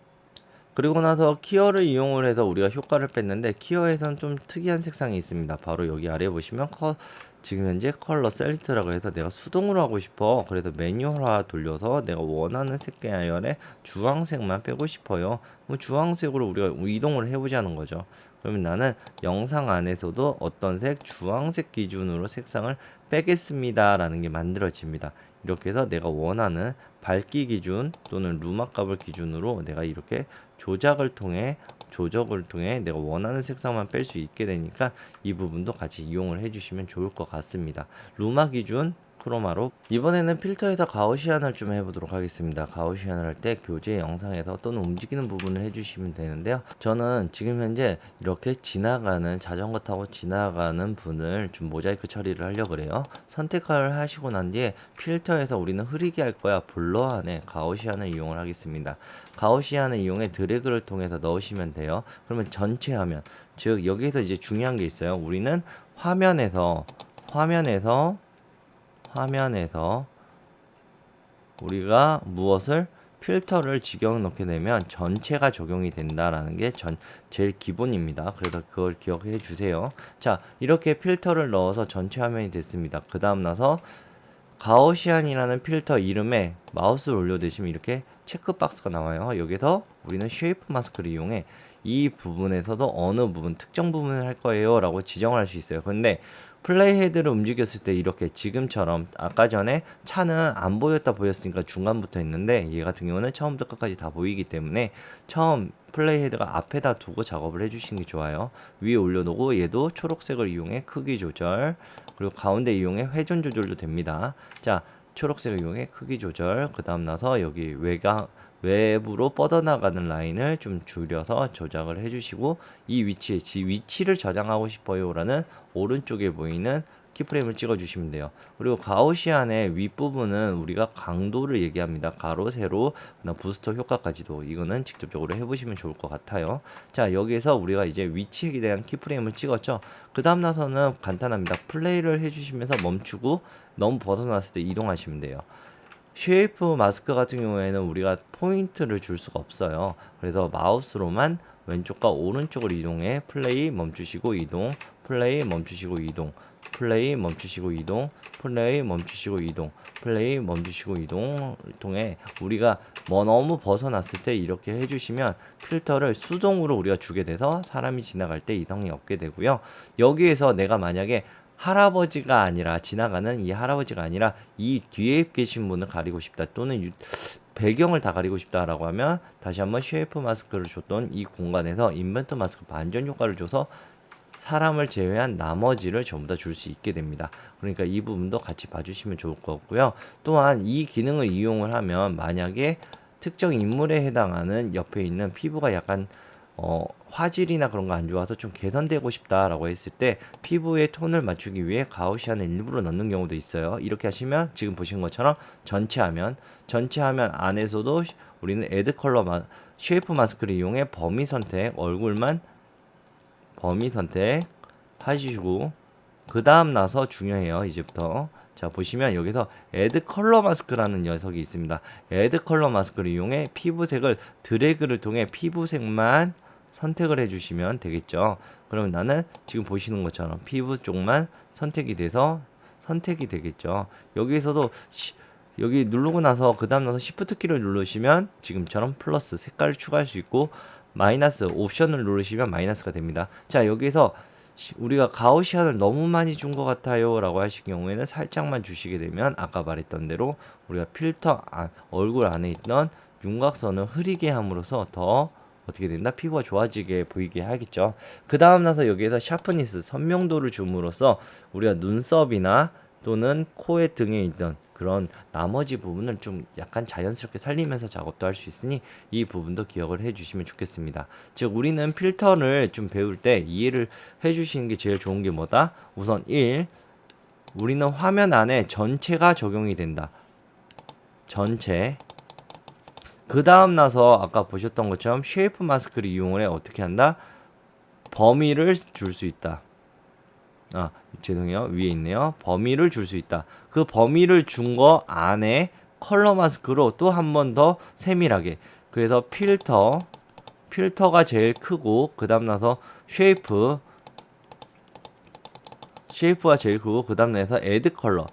S1: 그리고 나서 키어를 이용을 해서 우리가 효과를 뺐는데, 키어에선 좀 특이한 색상이 있습니다. 바로 여기 아래 보시면 지금 현재 컬러 셀렉트라고 해서 내가 수동으로 하고 싶어. 그래서 매뉴얼화 돌려서 내가 원하는 색 계열의 주황색만 빼고 싶어요. 그럼 주황색으로 우리가 이동을 해보자는 거죠. 그러면 나는 영상 안에서도 어떤 색 주황색 기준으로 색상을 빼겠습니다 라는 게 만들어집니다. 이렇게 해서 내가 원하는 밝기 기준 또는 루마 값을 기준으로 내가 이렇게 조작을 통해 내가 원하는 색상만 뺄 수 있게 되니까 이 부분도 같이 이용을 해주시면 좋을 것 같습니다. 루마 기준 크로마로. 이번에는 필터에서 가우시안을 좀 해보도록 하겠습니다. 가우시안을 할 때 교재 영상에서 또는 움직이는 부분을 해주시면 되는데요. 저는 지금 현재 이렇게 지나가는 자전거 타고 지나가는 분을 좀 모자이크 처리를 하려고 그래요. 선택을 하시고 난 뒤에 필터에서 우리는 흐리게 할 거야 블러 안에 가우시안을 이용을 하겠습니다. 가우시안을 이용해 드래그를 통해서 넣으시면 돼요. 그러면 전체 화면, 즉 여기에서 이제 중요한 게 있어요. 우리는 화면에서 우리가 무엇을 필터를 지경 넣게 되면 전체가 적용이 된다라는 게 제일 기본입니다. 그래서 그걸 기억해 주세요. 자, 이렇게 필터를 넣어서 전체 화면이 됐습니다. 그 다음 나서 가우시안이라는 필터 이름에 마우스를 올려두시면 이렇게 체크박스가 나와요. 여기서 우리는 쉐이프 마스크를 이용해 이 부분에서도 어느 부분, 특정 부분을 할 거예요 라고 지정을 할 수 있어요. 근데 플레이 헤드를 움직였을 때 이렇게 지금처럼 아까 전에 차는 안 보였다 보였으니까 중간부터 했는데, 얘 같은 경우는 처음부터 끝까지 다 보이기 때문에 처음 플레이 헤드가 앞에다 두고 작업을 해주시는 게 좋아요. 위에 올려놓고 얘도 초록색을 이용해 크기 조절, 그리고 가운데 이용해 회전 조절도 됩니다. 자, 초록색을 이용해 크기 조절, 그 다음 나서 여기 외부로 뻗어나가는 라인을 좀 줄여서 조작을 해주시고 이 위치에 위치를 저장하고 싶어요라는 오른쪽에 보이는 키프레임을 찍어주시면 돼요. 그리고 가우시안의 윗부분은 우리가 강도를 얘기합니다. 가로, 세로, 부스터 효과까지도 이거는 직접적으로 해보시면 좋을 것 같아요. 자, 여기에서 우리가 이제 위치에 대한 키프레임을 찍었죠. 그 다음 나서는 간단합니다. 플레이를 해주시면서 멈추고 너무 벗어났을 때 이동하시면 돼요. 쉐이프 마스크 같은 경우에는 우리가 포인트를 줄 수가 없어요. 그래서 마우스로만 왼쪽과 오른쪽을 이동해 플레이 멈추시고 이동, 플레이 멈추시고 이동, 플레이 멈추시고 이동, 플레이 멈추시고 이동, 플레이 멈추시고 이동을 통해 우리가 너무 벗어났을 때 이렇게 해주시면 필터를 수동으로 우리가 주게 돼서 사람이 지나갈 때 이상이 없게 되고요. 여기에서 내가 만약에 할아버지가 아니라 지나가는 이 할아버지가 아니라 이 뒤에 계신 분을 가리고 싶다 또는 배경을 다 가리고 싶다라고 하면 다시 한번 쉐이프 마스크를 줬던 이 공간에서 인벤트 마스크 반전 효과를 줘서 사람을 제외한 나머지를 전부 다 줄 수 있게 됩니다. 그러니까 이 부분도 같이 봐주시면 좋을 것 같고요. 또한 이 기능을 이용을 하면 만약에 특정 인물에 해당하는 옆에 있는 피부가 약간 화질이나 그런 거 안 좋아서 좀 개선되고 싶다라고 했을 때 피부의 톤을 맞추기 위해 가우시안을 일부러 넣는 경우도 있어요. 이렇게 하시면 지금 보신 것처럼 전체 화면 안에서도 우리는 애드 컬러 쉐이프 마스크를 이용해 범위 선택, 얼굴만 범위 선택 하시고 그 다음 나서 중요해요. 이제부터 자 보시면 여기서 애드 컬러 마스크라는 녀석이 있습니다. 애드 컬러 마스크를 이용해 피부색을 드래그를 통해 피부색만 선택을 해주시면 되겠죠. 그러면 나는 지금 보시는 것처럼 피부 쪽만 선택이 돼서 선택이 되겠죠. 여기에서도 여기 누르고 나서 그 다음 나서 Shift 키를 누르시면 지금처럼 플러스 색깔을 추가할 수 있고 마이너스 옵션을 누르시면 마이너스가 됩니다. 자 여기서 우리가 가우시안을 너무 많이 준 것 같아요 라고 하실 경우에는 살짝만 주시게 되면 아까 말했던 대로 우리가 필터 얼굴 안에 있던 윤곽선을 흐리게 함으로써 더 어떻게 된다? 피부가 좋아지게 보이게 하겠죠. 그 다음 나서 여기에서 샤프니스 선명도를 줌으로써 우리가 눈썹이나 또는 코에 등에 있던 그런 나머지 부분을 좀 약간 자연스럽게 살리면서 작업도 할 수 있으니 이 부분도 기억을 해주시면 좋겠습니다. 즉 우리는 필터를 좀 배울 때 이해를 해주시는 게 제일 좋은 게 뭐다? 우선 1. 우리는 화면 안에 전체가 적용이 된다. 전체. 그 다음 나서 아까 보셨던 것처럼 쉐이프 마스크를 이용을 해 어떻게 한다? 범위를 줄 수 있다. 죄송해요. 위에 있네요. 범위를 줄 수 있다. 그 범위를 준 거 안에 컬러 마스크로 또 한 번 더 세밀하게. 그래서 필터가 제일 크고 그 다음 나서 쉐이프가 제일 크고 그 다음 나서 애드 컬러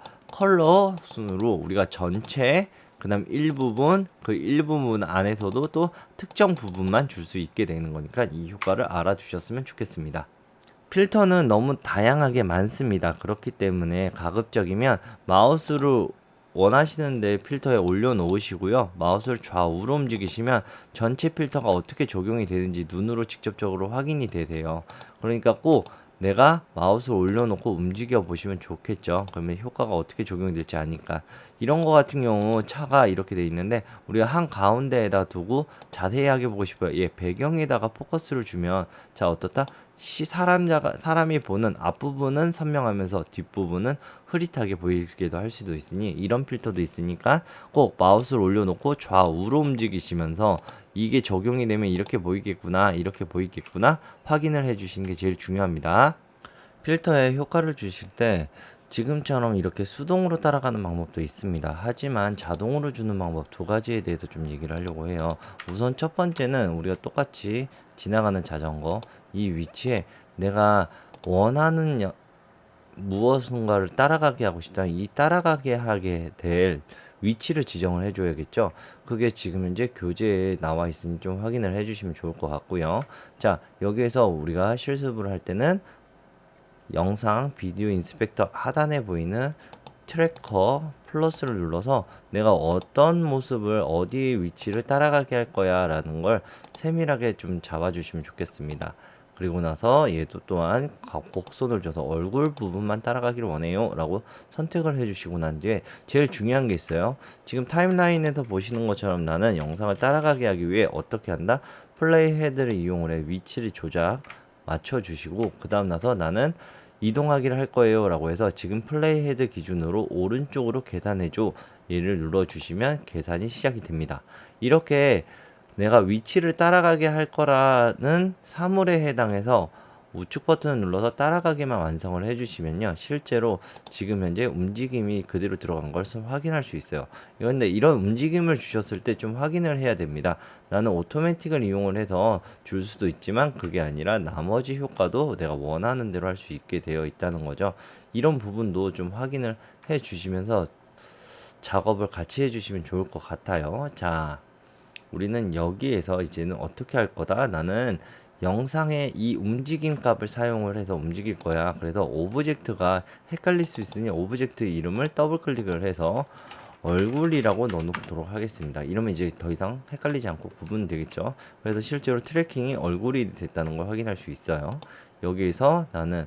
S1: 순으로 우리가 전체 그 다음 일부분 그 일부분 안에서도 또 특정 부분만 줄 수 있게 되는 거니까 이 효과를 알아두셨으면 좋겠습니다. 필터는 너무 다양하게 많습니다. 그렇기 때문에 가급적이면 마우스로 원하시는데 필터에 올려놓으시고요. 마우스를 좌우로 움직이시면 전체 필터가 어떻게 적용이 되는지 눈으로 직접적으로 확인이 되세요. 그러니까 꼭 내가 마우스를 올려놓고 움직여 보시면 좋겠죠. 그러면 효과가 어떻게 적용이 될지 아니까. 이런 거 같은 경우 차가 이렇게 돼 있는데 우리가 한 가운데에다 두고 자세하게 보고 싶어요. 배경에다가 포커스를 주면 자 어떻다? 사람이 보는 앞부분은 선명하면서 뒷부분은 흐릿하게 보이기도 할 수도 있으니 이런 필터도 있으니까 꼭 마우스를 올려놓고 좌우로 움직이시면서 이게 적용이 되면 이렇게 보이겠구나 이렇게 보이겠구나 확인을 해주시는 게 제일 중요합니다. 필터에 효과를 주실 때 지금처럼 이렇게 수동으로 따라가는 방법도 있습니다. 하지만 자동으로 주는 방법 두 가지에 대해서 좀 얘기를 하려고 해요. 우선 첫 번째는 우리가 똑같이 지나가는 자전거 이 위치에 내가 원하는 무엇인가를 따라가게 하고 싶다. 이 따라가게 하게 될 위치를 지정을 해줘야겠죠. 그게 지금 현재 교재에 나와 있으니 좀 확인을 해주시면 좋을 것 같고요. 자 여기에서 우리가 실습을 할 때는 영상 비디오 인스펙터 하단에 보이는 트래커 플러스를 눌러서 내가 어떤 모습을 어디 위치를 따라가게 할 거야 라는 걸 세밀하게 좀 잡아주시면 좋겠습니다. 그리고 나서 얘도 또한 곡선을 줘서 얼굴 부분만 따라가기를 원해요 라고 선택을 해주시고 난 뒤에 제일 중요한 게 있어요. 지금 타임라인에서 보시는 것처럼 나는 영상을 따라가게 하기 위해 어떻게 한다? 플레이 헤드를 이용을 해 위치를 조작 맞춰주시고 그 다음 나서 나는 이동하기를 할 거예요 라고 해서 지금 플레이 헤드 기준으로 오른쪽으로 계산해줘 얘를 눌러주시면 계산이 시작이 됩니다. 이렇게 내가 위치를 따라가게 할 거라는 사물에 해당해서 우측 버튼을 눌러서 따라가기만 완성을 해주시면요 실제로 지금 현재 움직임이 그대로 들어간 걸 확인할 수 있어요. 그런데 이런 움직임을 주셨을 때 좀 확인을 해야 됩니다. 나는 오토매틱을 이용을 해서 줄 수도 있지만 그게 아니라 나머지 효과도 내가 원하는 대로 할 수 있게 되어 있다는 거죠. 이런 부분도 좀 확인을 해 주시면서 작업을 같이 해주시면 좋을 것 같아요. 자, 우리는 여기에서 이제는 어떻게 할 거다? 나는 영상에 이 움직임 값을 사용을 해서 움직일 거야. 그래서 오브젝트가 헷갈릴 수 있으니 오브젝트 이름을 더블 클릭을 해서 얼굴이라고 넣어놓도록 하겠습니다. 이러면 이제 더 이상 헷갈리지 않고 구분되겠죠. 그래서 실제로 트래킹이 얼굴이 됐다는 걸 확인할 수 있어요. 여기에서 나는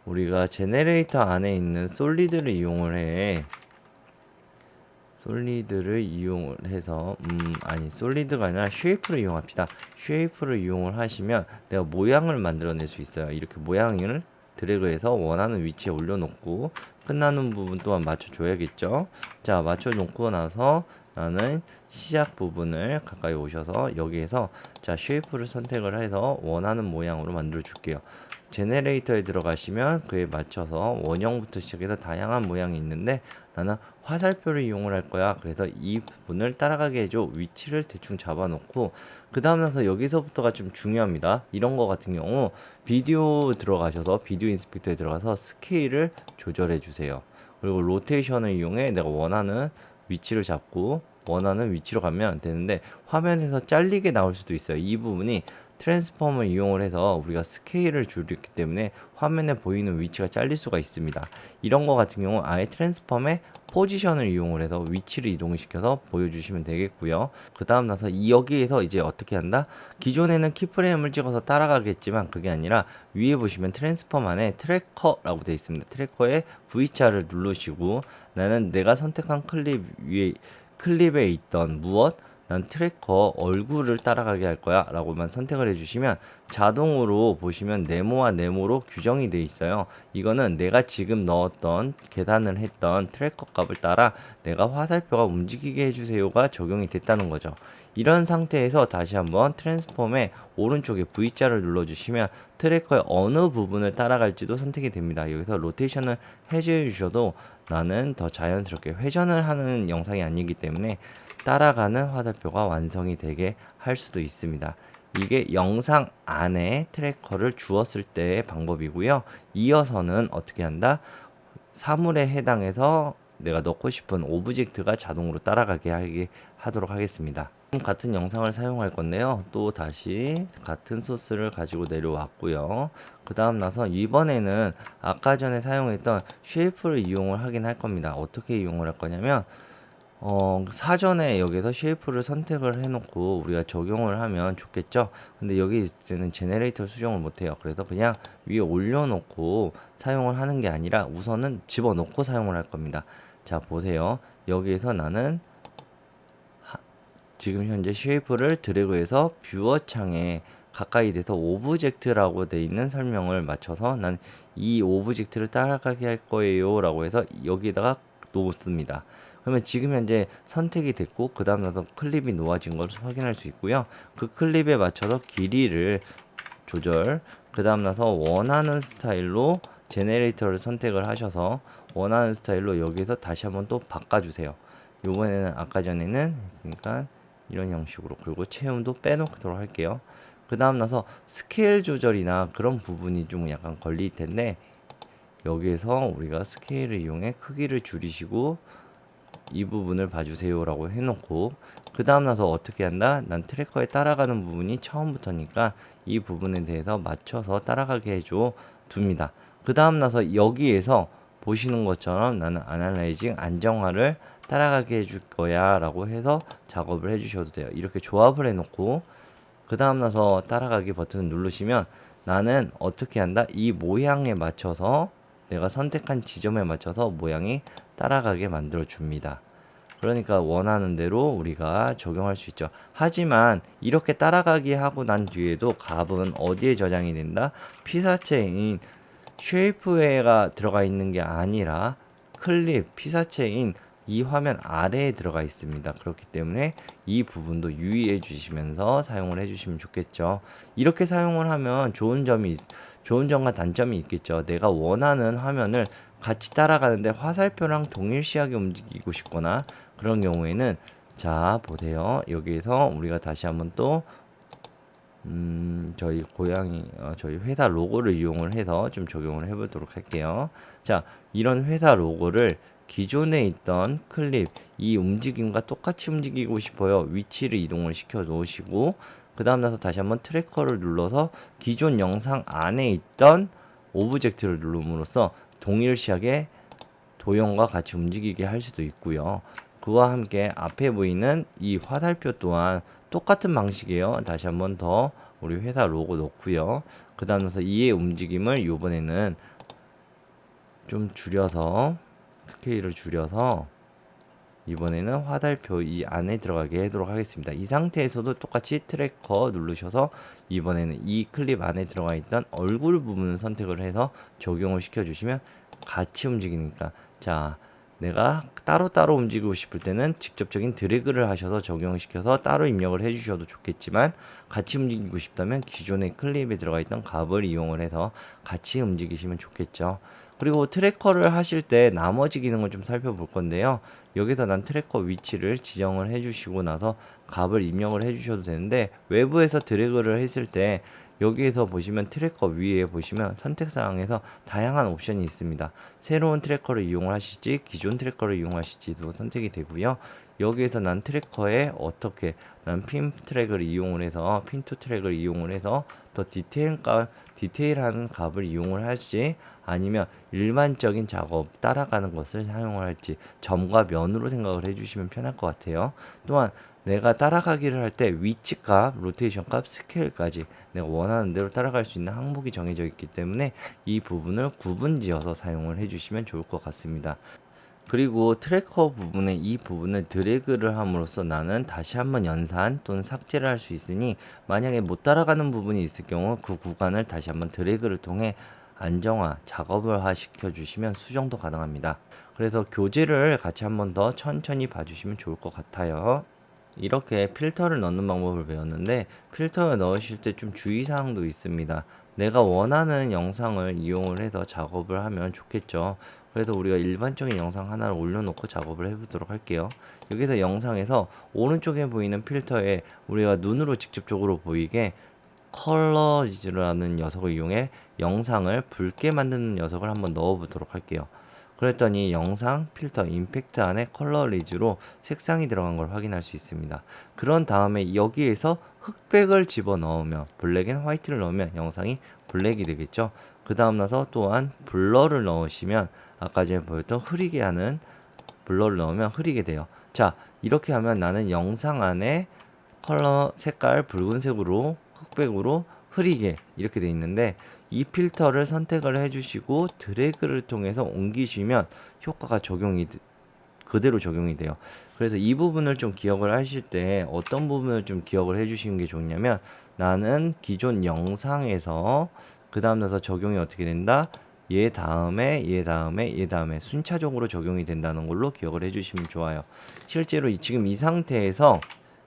S1: 우리가 제네레이터 안에 있는 솔리드를 이용을 해. 솔리드를 이용을 해서 아니 솔리드가 아니라 쉐이프를 이용합시다. 쉐이프를 이용을 하시면 내가 모양을 만들어낼 수 있어요. 이렇게 모양을 드래그해서 원하는 위치에 올려놓고 끝나는 부분 또한 맞춰줘야겠죠. 자, 맞춰놓고 나서 나는 시작 부분을 가까이 오셔서 여기에서 자 쉐이프를 선택을 해서 원하는 모양으로 만들어 줄게요. 제네레이터에 들어가시면 그에 맞춰서 원형부터 시작해서 다양한 모양이 있는데 나는 화살표를 이용을 할 거야. 그래서 이 부분을 따라가게 해줘. 위치를 대충 잡아놓고 그 다음 나서 여기서부터가 좀 중요합니다. 이런 거 같은 경우 비디오 들어가셔서 비디오 인스펙터에 들어가서 스케일을 조절해 주세요. 그리고 로테이션을 이용해 내가 원하는 위치를 잡고 원하는 위치로 가면 되는데 화면에서 잘리게 나올 수도 있어요. 이 부분이 트랜스폼을 이용을 해서 우리가 스케일을 줄였기 때문에 화면에 보이는 위치가 잘릴 수가 있습니다. 이런 거 같은 경우 아예 트랜스폼의 포지션을 이용을 해서 위치를 이동시켜서 보여주시면 되겠고요. 그 다음 나서 여기에서 이제 어떻게 한다? 기존에는 키프레임을 찍어서 따라가겠지만 그게 아니라 위에 보시면 트랜스폼 안에 트래커라고 되어 있습니다. 트래커에 V자를 누르시고 나는 내가 선택한 클립에 있던 무엇? 난 트래커 얼굴을 따라가게 할 거야 라고만 선택을 해주시면 자동으로 보시면 네모와 네모로 규정이 되어 있어요. 이거는 내가 지금 넣었던 계산을 했던 트래커 값을 따라 내가 화살표가 움직이게 해주세요가 적용이 됐다는 거죠. 이런 상태에서 다시 한번 트랜스폼의 오른쪽에 V자를 눌러주시면 트래커의 어느 부분을 따라갈지도 선택이 됩니다. 여기서 로테이션을 해제해 주셔도 나는 더 자연스럽게 회전을 하는 영상이 아니기 때문에 따라가는 화살표가 완성이 되게 할 수도 있습니다. 이게 영상 안에 트래커를 주었을 때의 방법이고요. 이어서는 어떻게 한다? 사물에 해당해서 내가 넣고 싶은 오브젝트가 자동으로 따라가게 하도록 하겠습니다. 같은 영상을 사용할 건데요. 또 다시 같은 소스를 가지고 내려왔고요. 그 다음 나서 이번에는 아까 전에 사용했던 쉐이프를 이용을 하긴 할 겁니다. 어떻게 이용을 할 거냐면 사전에 여기서 쉐이프를 선택을 해놓고 우리가 적용을 하면 좋겠죠. 근데 여기 이제는 제네레이터 수정을 못해요. 그래서 그냥 위에 올려놓고 사용을 하는 게 아니라 우선은 집어넣고 사용을 할 겁니다. 자, 보세요. 여기에서 나는 지금 현재 쉐이프를 드래그해서 뷰어 창에 가까이 돼서 오브젝트라고 돼 있는 설명을 맞춰서 난 이 오브젝트를 따라가게 할 거예요 라고 해서 여기다가 놓습니다. 그러면 지금 현재 선택이 됐고 그 다음 나서 클립이 놓아진 걸 확인할 수 있고요. 그 클립에 맞춰서 길이를 조절 그 다음 나서 원하는 스타일로 제네레이터를 선택을 하셔서 원하는 스타일로 여기서 다시 한번 또 바꿔주세요. 요번에는 아까 전에는 했으니까 이런 형식으로 그리고 체험도 빼놓도록 할게요. 그 다음 나서 스케일 조절이나 그런 부분이 좀 약간 걸릴 텐데 여기에서 우리가 스케일을 이용해 크기를 줄이시고 이 부분을 봐주세요 라고 해놓고 그 다음 나서 어떻게 한다? 난 트래커에 따라가는 부분이 처음부터니까 이 부분에 대해서 맞춰서 따라가게 해줘 둡니다. 그 다음 나서 여기에서 보시는 것처럼 나는 아날라이징 안정화를 따라가게 해줄 거야 라고 해서 작업을 해주셔도 돼요. 이렇게 조합을 해놓고 그 다음 나서 따라가기 버튼을 누르시면 나는 어떻게 한다? 이 모양에 맞춰서 내가 선택한 지점에 맞춰서 모양이 따라가게 만들어 줍니다. 그러니까 원하는 대로 우리가 적용할 수 있죠. 하지만 이렇게 따라가기 하고 난 뒤에도 값은 어디에 저장이 된다? 피사체인 쉐이프웨어가 들어가 있는 게 아니라 클립 피사체인 이 화면 아래에 들어가 있습니다. 그렇기 때문에 이 부분도 유의해 주시면서 사용을 해 주시면 좋겠죠. 이렇게 사용을 하면 좋은 점과 단점이 있겠죠. 내가 원하는 화면을 같이 따라가는데 화살표랑 동일시하게 움직이고 싶거나 그런 경우에는 자 보세요. 여기에서 우리가 다시 한번 또 저희 회사 로고를 이용을 해서 좀 적용을 해보도록 할게요. 자, 이런 회사 로고를 기존에 있던 클립, 이 움직임과 똑같이 움직이고 싶어요. 위치를 이동을 시켜 놓으시고, 그 다음 나서 다시 한번 트래커를 눌러서 기존 영상 안에 있던 오브젝트를 누름으로써 동일시하게 도형과 같이 움직이게 할 수도 있고요. 그와 함께 앞에 보이는 이 화살표 또한 똑같은 방식이에요. 다시 한번 더 우리 회사 로고 넣고요. 그 다음에서 이의 움직임을 이번에는 좀 줄여서 스케일을 줄여서 이번에는 화살표 이 안에 들어가게 하도록 하겠습니다. 이 상태에서도 똑같이 트래커 누르셔서 이번에는 이 클립 안에 들어가 있던 얼굴 부분을 선택을 해서 적용을 시켜주시면 같이 움직이니까 자 내가 따로따로 움직이고 싶을 때는 직접적인 드래그를 하셔서 적용을 시켜서 따로 입력을 해주셔도 좋겠지만 같이 움직이고 싶다면 기존의 클립에 들어가 있던 값을 이용을 해서 같이 움직이시면 좋겠죠. 그리고 트래커를 하실 때 나머지 기능을 좀 살펴볼 건데요. 여기서 난 트래커 위치를 지정을 해주시고 나서 값을 입력을 해주셔도 되는데 외부에서 드래그를 했을 때 여기에서 보시면 트래커 위에 보시면 선택사항에서 다양한 옵션이 있습니다. 새로운 트래커를 이용을 하실지 기존 트래커를 이용하실지도 선택이 되고요. 여기에서 난 트래커에 어떻게 난 핀 트랙을 이용을 해서 핀 투 트랙을 이용을 해서 더 디테일한 값을 이용을 할지 아니면 일반적인 작업 따라가는 것을 사용을 할지 점과 면으로 생각을 해주시면 편할 것 같아요. 또한 내가 따라가기를 할 때 위치값, 로테이션값, 스케일까지 내가 원하는 대로 따라갈 수 있는 항목이 정해져 있기 때문에 이 부분을 구분지어서 사용을 해주시면 좋을 것 같습니다. 그리고 트래커 부분에 이 부분을 드래그를 함으로써 나는 다시 한번 연산 또는 삭제를 할 수 있으니 만약에 못 따라가는 부분이 있을 경우 그 구간을 다시 한번 드래그를 통해 안정화 작업을 시켜 주시면 수정도 가능합니다. 그래서 교재를 같이 한번 더 천천히 봐주시면 좋을 것 같아요. 이렇게 필터를 넣는 방법을 배웠는데 필터를 넣으실 때 좀 주의사항도 있습니다. 내가 원하는 영상을 이용을 해서 작업을 하면 좋겠죠. 그래서 우리가 일반적인 영상 하나를 올려놓고 작업을 해보도록 할게요. 여기서 영상에서 오른쪽에 보이는 필터에 우리가 눈으로 직접적으로 보이게 컬러지라는 녀석을 이용해 영상을 붉게 만드는 녀석을 한번 넣어보도록 할게요. 그랬더니 영상 필터 임팩트 안에 컬러 리즈로 색상이 들어간 걸 확인할 수 있습니다. 그런 다음에 여기에서 흑백을 집어넣으면 블랙 앤 화이트를 넣으면 영상이 블랙이 되겠죠. 그 다음 나서 또한 블러를 넣으시면 아까 전에 보였던 흐리게 하는 블러를 넣으면 흐리게 돼요. 자 이렇게 하면 나는 영상 안에 컬러 색깔 붉은색으로 흑백으로 흐리게 이렇게 돼 있는데 이 필터를 선택을 해주시고 드래그를 통해서 옮기시면 효과가 그대로 적용이 돼요. 그래서 이 부분을 좀 기억을 하실 때 어떤 부분을 좀 기억을 해주시는 게 좋냐면 나는 기존 영상에서 그 다음 나서 적용이 어떻게 된다? 얘 다음에 순차적으로 적용이 된다는 걸로 기억을 해주시면 좋아요. 실제로 지금 이 상태에서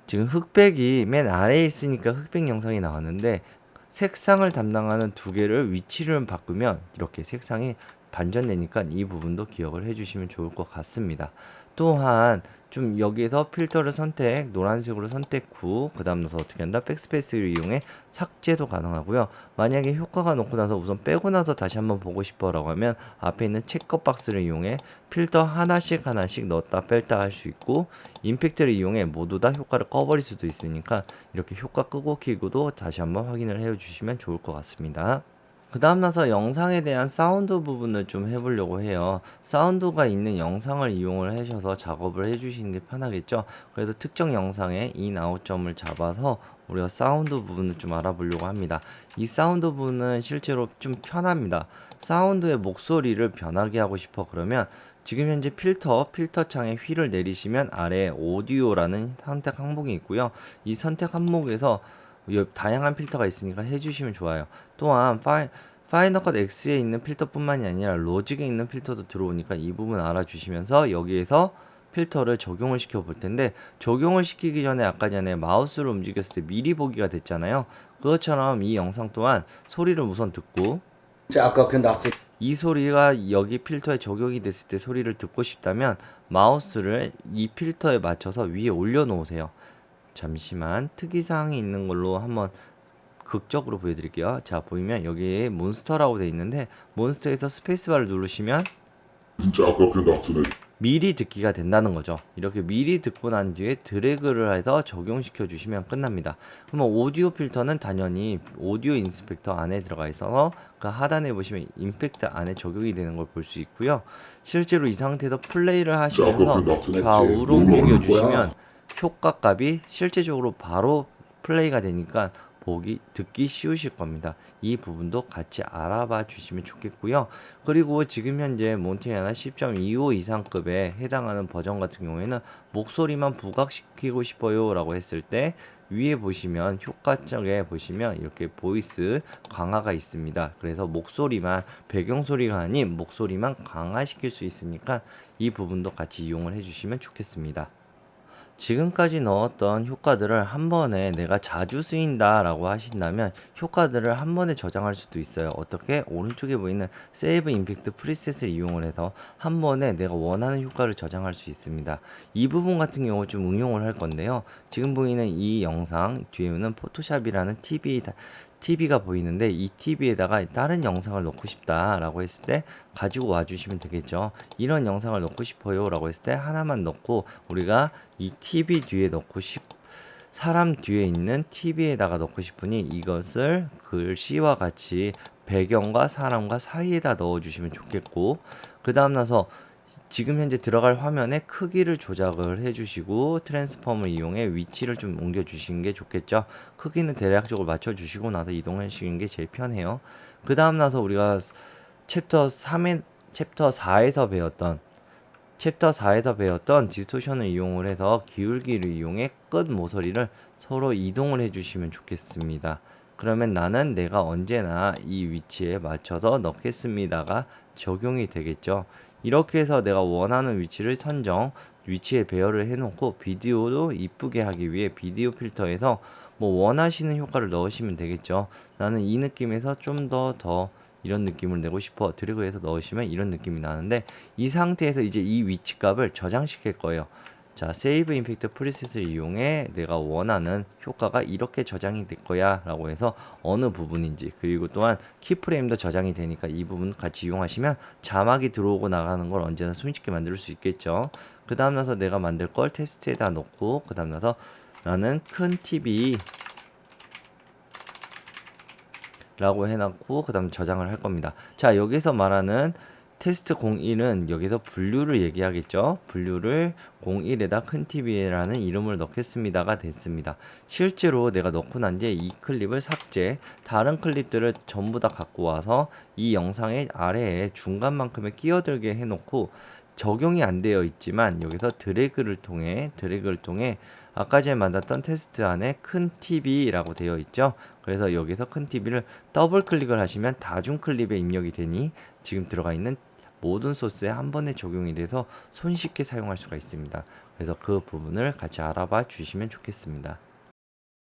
S1: 지금 흑백이 맨 아래에 있으니까 흑백 영상이 나왔는데 색상을 담당하는 두 개를 위치를 바꾸면 이렇게 색상이 반전되니까 이 부분도 기억을 해주시면 좋을 것 같습니다. 또한 좀 여기에서 필터를 노란색으로 선택 후 그 다음 나서 어떻게 한다? 백스페이스를 이용해 삭제도 가능하고요. 만약에 효과가 높고 나서 우선 빼고 나서 다시 한번 보고 싶어 라고 하면 앞에 있는 체크박스를 이용해 필터 하나씩 넣었다 뺐다 할 수 있고 임팩트를 이용해 모두 다 효과를 꺼버릴 수도 있으니까 이렇게 효과 끄고 키고도 다시 한번 확인을 해 주시면 좋을 것 같습니다. 그 다음 나서 영상에 대한 사운드 부분을 좀 해보려고 해요. 사운드가 있는 영상을 이용을 하셔서 작업을 해주시는 게 편하겠죠. 그래서 특정 영상의 인, 아웃 점을 잡아서 우리가 사운드 부분을 좀 알아보려고 합니다. 이 사운드 부분은 실제로 좀 편합니다. 사운드의 목소리를 변하게 하고 싶어 그러면 지금 현재 필터 창에 휠을 내리시면 아래에 오디오라는 선택 항목이 있고요. 이 선택 항목에서 다양한 필터가 있으니까 해주시면 좋아요. 또한 파이널 컷 X에 있는 필터뿐만이 아니라 로직에 있는 필터도 들어오니까 이 부분 알아주시면서 여기에서 필터를 적용을 시켜 볼 텐데, 적용을 시키기 전에 아까 전에 마우스를 움직였을 때 미리 보기가 됐잖아요. 그것처럼 이 영상 또한 소리를 우선 듣고,
S2: 아까 그 낙서
S1: 이 소리가 여기 필터에 적용이 됐을 때 소리를 듣고 싶다면 마우스를 이 필터에 맞춰서 위에 올려 놓으세요. 잠시만 특이사항이 있는 걸로 한번 극적으로 보여드릴게요. 자, 보이면 여기에 몬스터라고 되어 있는데 몬스터에서 스페이스바를 누르시면
S3: 진짜 아깝게 낙서네.
S1: 미리 듣기가 된다는 거죠. 이렇게 미리 듣고 난 뒤에 드래그를 해서 적용시켜 주시면 끝납니다. 그러면 오디오 필터는 당연히 오디오 인스펙터 안에 들어가 있어서 그 하단에 보시면 임팩트 안에 적용이 되는 걸 볼 수 있고요. 실제로 이 상태에서 플레이를 하시면서 좌우로 움직여 주시면 효과 값이 실제적으로 바로 플레이가 되니까 듣기 쉬우실 겁니다. 이 부분도 같이 알아봐 주시면 좋겠고요. 그리고 지금 현재 몬테냐나 10.25 이상급에 해당하는 버전 같은 경우에는 목소리만 부각시키고 싶어요 라고 했을 때 위에 보시면 효과 쪽에 보시면 이렇게 보이스 강화가 있습니다. 그래서 목소리만 배경소리가 아닌 목소리만 강화시킬 수 있으니까 이 부분도 같이 이용을 해주시면 좋겠습니다. 지금까지 넣었던 효과들을 한 번에 내가 자주 쓰인다 라고 하신다면 효과들을 한 번에 저장할 수도 있어요. 어떻게? 오른쪽에 보이는 세이브 임팩트 프리셋을 이용을 해서 한 번에 내가 원하는 효과를 저장할 수 있습니다. 이 부분 같은 경우 좀 응용을 할 건데요. 지금 보이는 이 영상 뒤에는 포토샵이라는 TV가 보이는데 이 TV에다가 다른 영상을 넣고 싶다 라고 했을 때 가지고 와 주시면 되겠죠. 이런 영상을 넣고 싶어요 라고 했을 때 하나만 넣고 우리가 이 TV 뒤에 사람 뒤에 있는 TV에다가 넣고 싶으니 이것을 글씨와 같이 배경과 사람과 사이에다 넣어 주시면 좋겠고, 그 다음 나서 지금 현재 들어갈 화면의 크기를 조작을 해주시고 트랜스폼을 이용해 위치를 좀 옮겨 주시는 게 좋겠죠. 크기는 대략적으로 맞춰 주시고 나서 이동하시는 게 제일 편해요. 그 다음 나서 우리가 챕터 4에서 배웠던 디스토션을 이용을 해서 기울기를 이용해 끝 모서리를 서로 이동을 해주시면 좋겠습니다. 그러면 나는 내가 언제나 이 위치에 맞춰서 넣겠습니다가 적용이 되겠죠. 이렇게 해서 내가 원하는 위치를 위치에 배열을 해놓고 비디오도 이쁘게 하기 위해 비디오 필터에서 뭐 원하시는 효과를 넣으시면 되겠죠. 나는 이 느낌에서 좀 더 이런 느낌을 내고 싶어 드래그해서 넣으시면 이런 느낌이 나는데, 이 상태에서 이제 이 위치 값을 저장시킬 거예요. 자, 세이브 임팩트 프리셋을 이용해 내가 원하는 효과가 이렇게 저장이 될 거야 라고 해서 어느 부분인지, 그리고 또한 키프레임도 저장이 되니까 이 부분 같이 이용하시면 자막이 들어오고 나가는 걸 언제나 손쉽게 만들 수 있겠죠. 그 다음 나서 내가 만들 걸 테스트에다 놓고, 그 다음 나서 나는 큰 TV 라고 해놨고 그 다음 저장을 할 겁니다. 자, 여기서 말하는 테스트 01은 여기서 분류를 얘기하겠죠. 분류를 01에다 큰 TV라는 이름을 넣겠습니다가 됐습니다. 실제로 내가 넣고 난 뒤에 이 클립을 삭제, 다른 클립들을 전부 다 갖고 와서 이 영상의 아래에 중간만큼에 끼어들게 해놓고, 적용이 안 되어 있지만 여기서 드래그를 통해 아까 전에 만났던 테스트 안에 큰 TV라고 되어 있죠. 그래서 여기서 큰 TV를 더블 클릭을 하시면 다중 클립에 입력이 되니 지금 들어가 있는 모든 소스에 한 번에 적용이 돼서 손쉽게 사용할 수가 있습니다. 그래서 그 부분을 같이 알아봐 주시면 좋겠습니다.